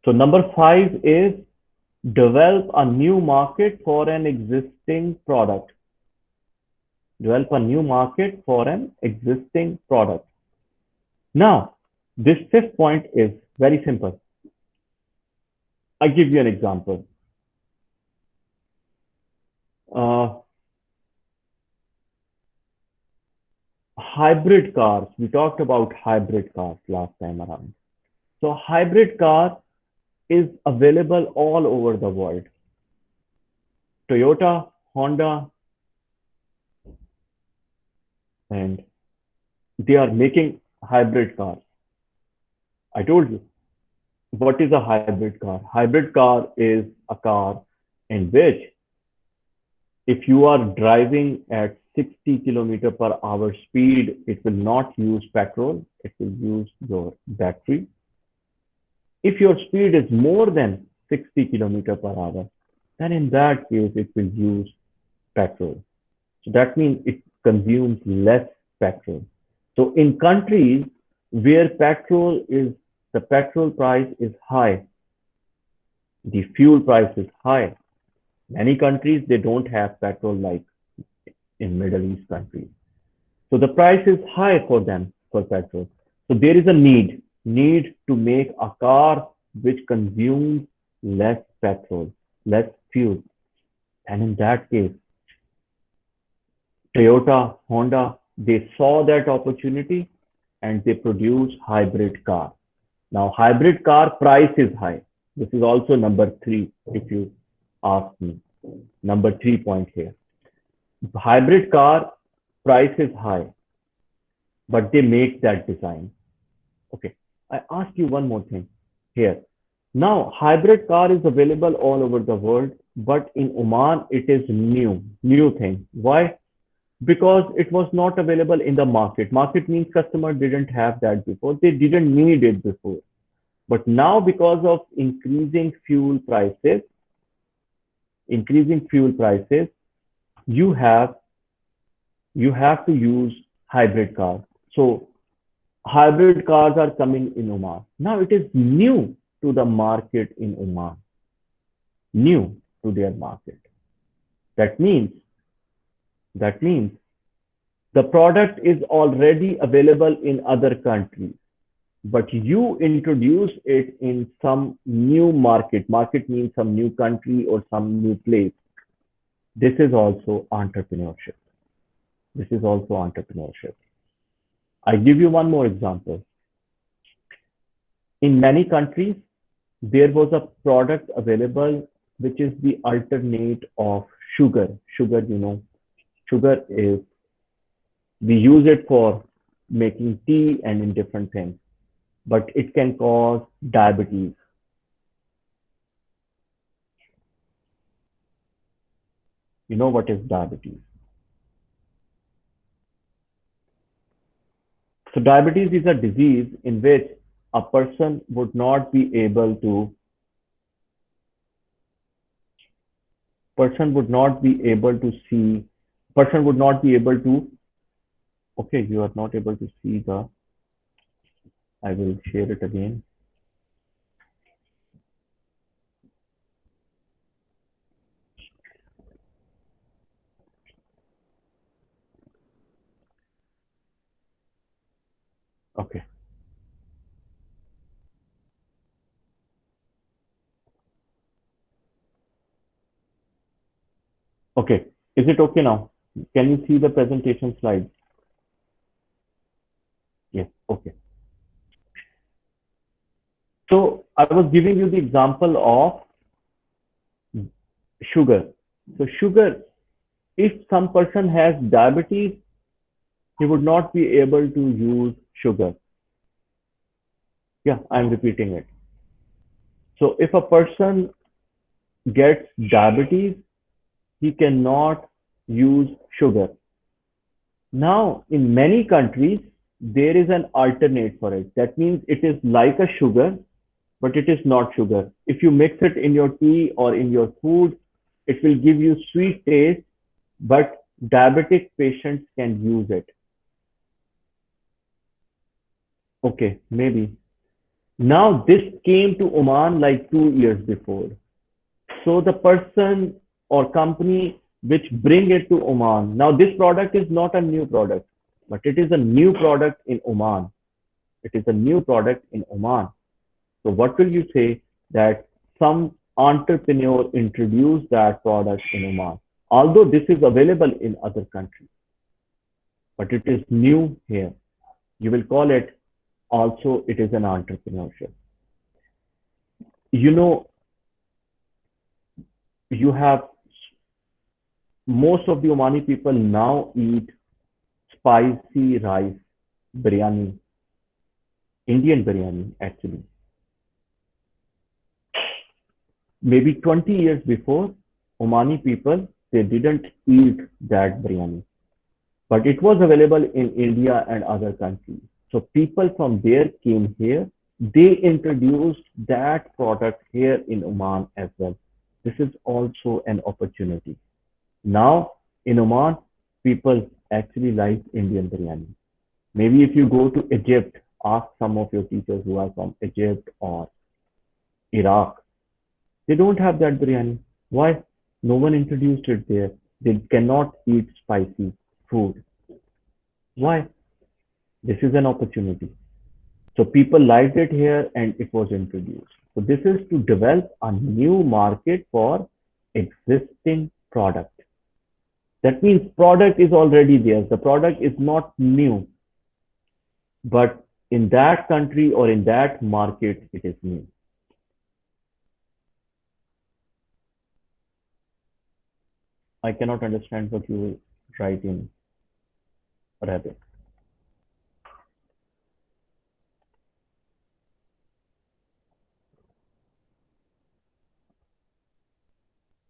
So number five is develop a new market for an existing product. Develop a new market for an existing product. Now, this fifth point is very simple. I give you an example. Uh, Hybrid cars. We talked about hybrid cars last time around. So hybrid car is available all over the world. Toyota, Honda, and they are making hybrid cars. I told you, what is a hybrid car? Hybrid car is a car in which if you are driving at 60 kilometer per hour speed, it will not use petrol. It will use your battery. If your speed is more than 60 kilometer per hour, then in that case, it will use petrol. So that means it consumes less petrol. So in countries where the petrol price is high, the fuel price is high. Many countries, they don't have petrol like in Middle East countries. So the price is high for them for petrol. So there is a need to make a car which consumes less petrol, less fuel. And in that case, Toyota, Honda, they saw that opportunity and they produce hybrid car. Now, hybrid car price is high. This is also number three, if you ask me. Number 3 point here. Hybrid car price is high, but they make that design. Okay. I ask you one more thing here. Now, hybrid car is available all over the world, but in Oman, it is new thing. Why? Because it was not available in the market. Market means customer didn't have that before. They didn't need it before. But now because of increasing fuel prices, you have to use hybrid cars. So hybrid cars are coming in Oman. Now it is new to the market in Oman, new to their market. That means that means the product is already available in other countries, but you introduce it in some new market. Market means some new country or some new place. This is also entrepreneurship. This is also entrepreneurship. I give you one more example. In many countries, there was a product available which is the alternate of sugar. Sugar is, we use it for making tea and in different things, but it can cause diabetes. You know what is diabetes? So diabetes is a disease in which a person would not be able to see, person would not be able to, okay, you are not able to see the, I will share it again. Okay. Okay. Is it okay now? Can you see the presentation slide? Yes. Okay. So I was giving you the example of sugar. So sugar, if some person has diabetes, he would not be able to use sugar. Yeah, I'm repeating it. So if a person gets diabetes, he cannot use sugar. Now, in many countries, there is an alternate for it. That means it is like a sugar, but it is not sugar. If you mix it in your tea or in your food, it will give you sweet taste, but diabetic patients can use it. Okay, maybe. Now this came to Oman like 2 years before. So the person or company which bring it to Oman. Now this product is not a new product, but it is a new product in Oman. It is a new product in Oman. So what will you say that some entrepreneur introduced that product in Oman? Although this is available in other countries, but it is new here. You will call it also it is an entrepreneurship. You know, you have most of the Omani people now eat spicy rice, biryani, Indian biryani actually. Maybe 20 years before, Omani people, they didn't eat that biryani, but it was available in India and other countries. So people from there came here. They introduced that product here in Oman as well. This is also an opportunity. Now in Oman, people actually like Indian biryani. Maybe if you go to Egypt, ask some of your teachers who are from Egypt or Iraq, they don't have that biryani. Why? No one introduced it there. They cannot eat spicy food. Why? This is an opportunity. So people liked it here and it was introduced. So this is to develop a new market for existing product. That means product is already there. The product is not new, but in that country or in that market, it is new. I cannot understand what you write in Arabic.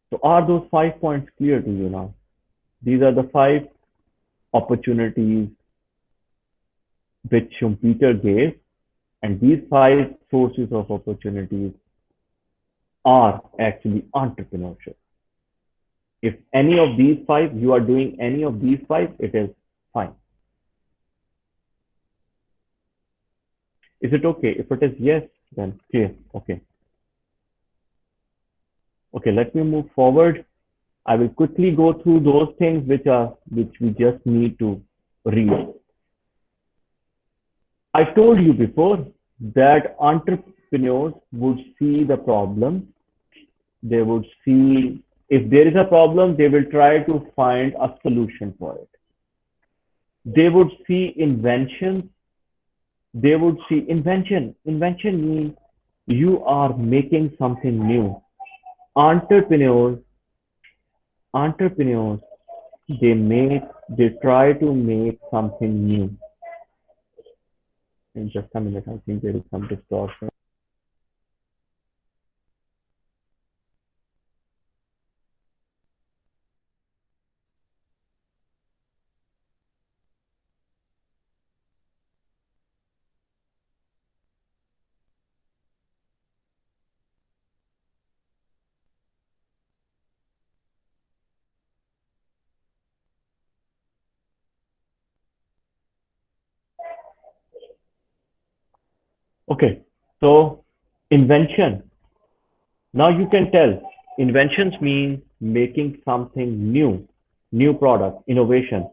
So are those 5 points clear to you now? These are the 5 opportunities which Schumpeter gave, and these 5 sources of opportunities are actually entrepreneurship. If any of these 5, you are doing any of these 5, it is fine. Is it okay? If it is yes, then clear. Okay. Okay, let me move forward. I will quickly go through those things which we just need to read. I told you before that entrepreneurs would see the problem. They would see if there is a problem, they will try to find a solution for it. They would see inventions. They would see invention. Invention means you are making something new. Entrepreneurs, entrepreneurs, they try to make something new. In just a minute, I think there is some distortion. Okay, so invention. Now you can tell inventions mean making something new, new product, innovation.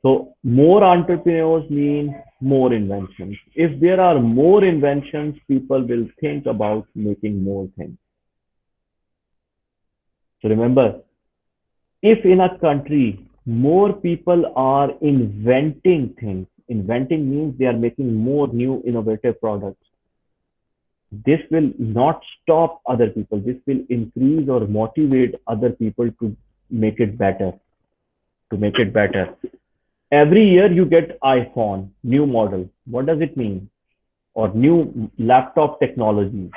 So more entrepreneurs mean more inventions. If there are more inventions, people will think about making more things. So remember, if in a country more people are inventing things, inventing means they are making more new innovative products. This will not stop other people. This will increase or motivate other people to make it better, to make it better. Every year you get iPhone, new model. What does it mean? Or new laptop technology.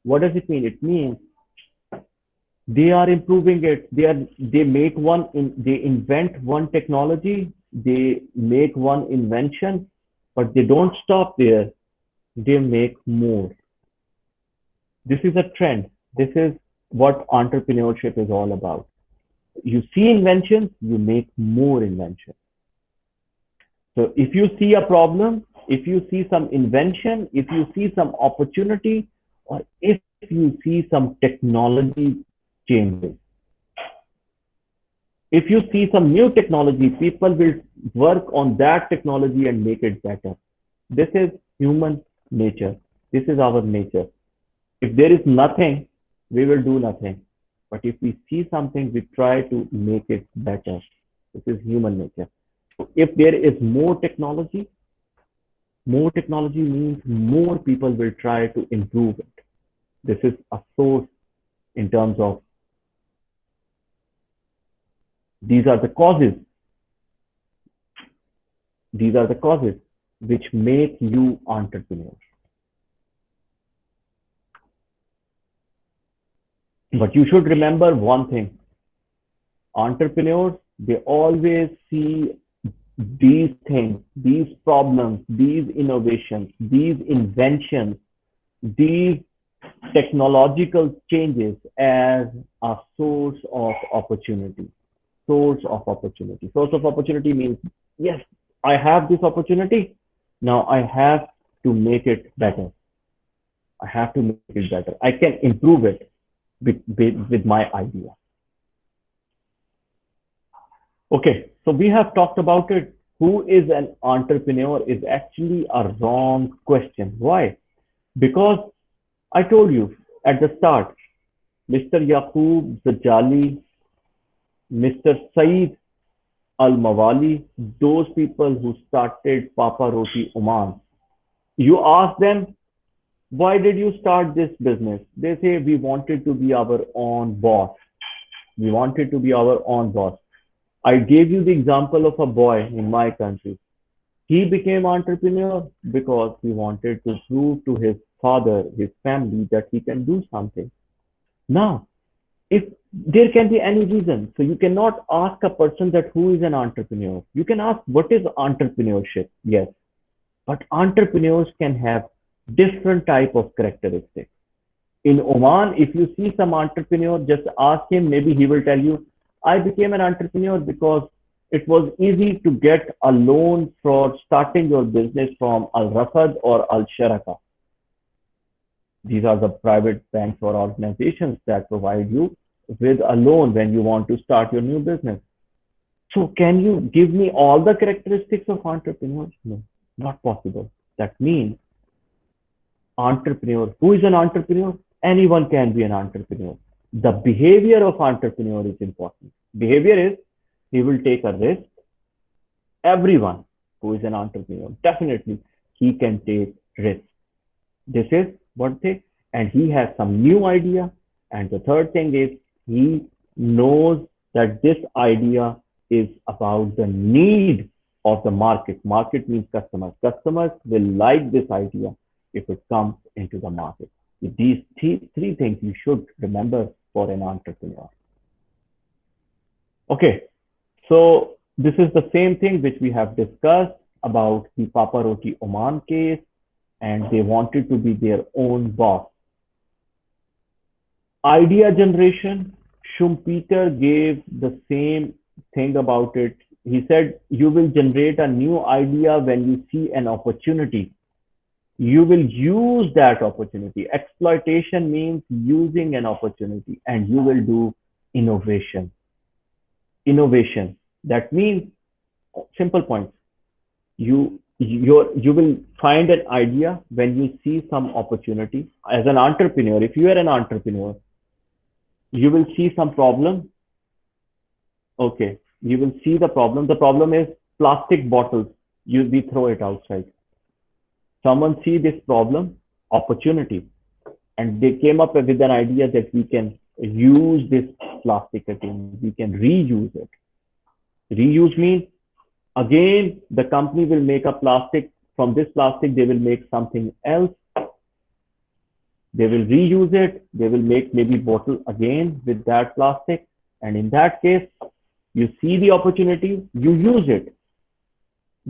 What does it mean? It means they are improving it. They invent one technology, they make one invention, but they don't stop there. They make more. This is a trend. This is what entrepreneurship is all about. You see inventions, you make more inventions. So if you see a problem, if you see some invention, if you see some opportunity, or if you see some technology changes, if you see some new technology, people will work on that technology and make it better. This is human nature. This is our nature. If there is nothing, we will do nothing. But if we see something, we try to make it better. This is human nature. So if there is more technology means more people will try to improve it. This is a source in terms of these are the causes. These are the causes which make you entrepreneurs. But you should remember one thing. Entrepreneurs, they always see these things, these problems, these innovations, these inventions, these technological changes as a source of opportunity. Source of opportunity. Source of opportunity means, yes, I have this opportunity. Now I have to make it better. I have to make it better. I can improve it with my idea. Okay, so we have talked about it. Who is an entrepreneur is actually a wrong question. Why? Because I told you at the start, Mr. Yaqub Zajali, Mr. Saeed Al-Mawali, those people who started Papa Roti Oman. You ask them, why did you start this business? They say, we wanted to be our own boss. We wanted to be our own boss. I gave you the example of a boy in my country. He became entrepreneur because he wanted to prove to his father, his family, that he can do something. Now, if there can be any reason, so you cannot ask a person that who is an entrepreneur. You can ask what is entrepreneurship, yes, but entrepreneurs can have different type of characteristics. In Oman, if you see some entrepreneur, just ask him, maybe he will tell you, I became an entrepreneur because it was easy to get a loan for starting your business from Al Rafad or Al Sharaka. These are the private banks or organizations that provide you with a loan when you want to start your new business. So can you give me all the characteristics of entrepreneurs? No, not possible. That means entrepreneur. Who is an entrepreneur? Anyone can be an entrepreneur. The behavior of entrepreneur is important. Behavior is he will take a risk. Everyone who is an entrepreneur, definitely he can take risk. This is one thing. And he has some new idea. And the third thing is he knows that this idea is about the need of the market. Market means customers. Customers will like this idea if it comes into the market. These three things you should remember for an entrepreneur. Okay, so this is the same thing which we have discussed about the Papa Roti Oman case, and they wanted to be their own boss. Idea generation, Schumpeter gave the same thing about it. He said, you will generate a new idea when you see an opportunity. You will use that opportunity. Exploitation means using an opportunity, and you will do innovation. Innovation. That means, simple points. You will find an idea when you see some opportunity. As an entrepreneur, if you are an entrepreneur, you will see some problem. Okay, you will see the problem. The problem is plastic bottles. We throw it outside. Someone see this problem, opportunity, and they came up with an idea that we can use this plastic again. We can reuse it. Reuse means, again, the company will make a plastic. From this plastic, they will make something else. They will reuse it. They will make maybe bottle again with that plastic. And in that case, you see the opportunity, you use it.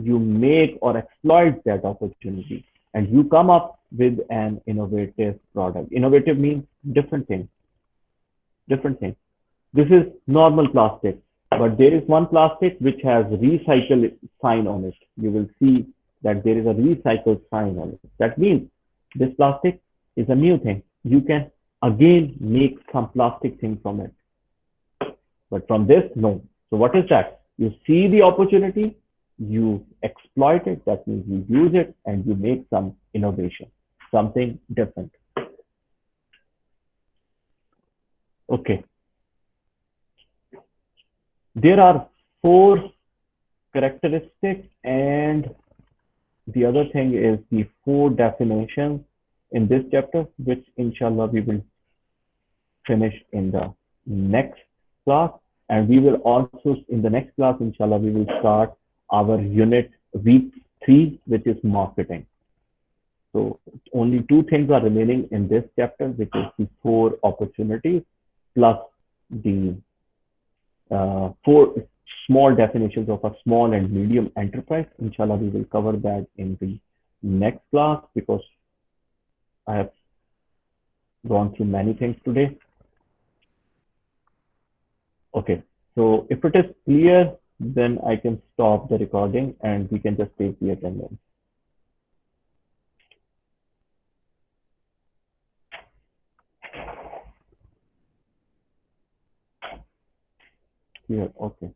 you make or exploit that opportunity and you come up with an innovative product. Innovative means different things, different things. This is normal plastic, but there is one plastic which has recycle sign on it. You will see that there is a recycle sign on it. That means this plastic is a new thing. You can again make some plastic thing from it. But from this, no. So what is that? You see the opportunity, you exploit it, that means you use it and you make some innovation, something different. Okay. There are four characteristics, and the other thing is the four definitions in this chapter, which inshallah we will finish in the next class. And we will also, in the next class, inshallah, we will start our unit week 3, which is marketing. So only two things are remaining in this chapter, which is the four opportunities plus the four small definitions of a small and medium enterprise. Inshallah, we will cover that in the next class because I have gone through many things today. Okay, so if it is clear, then I can stop the recording and we can just take the attendance. Clear, okay.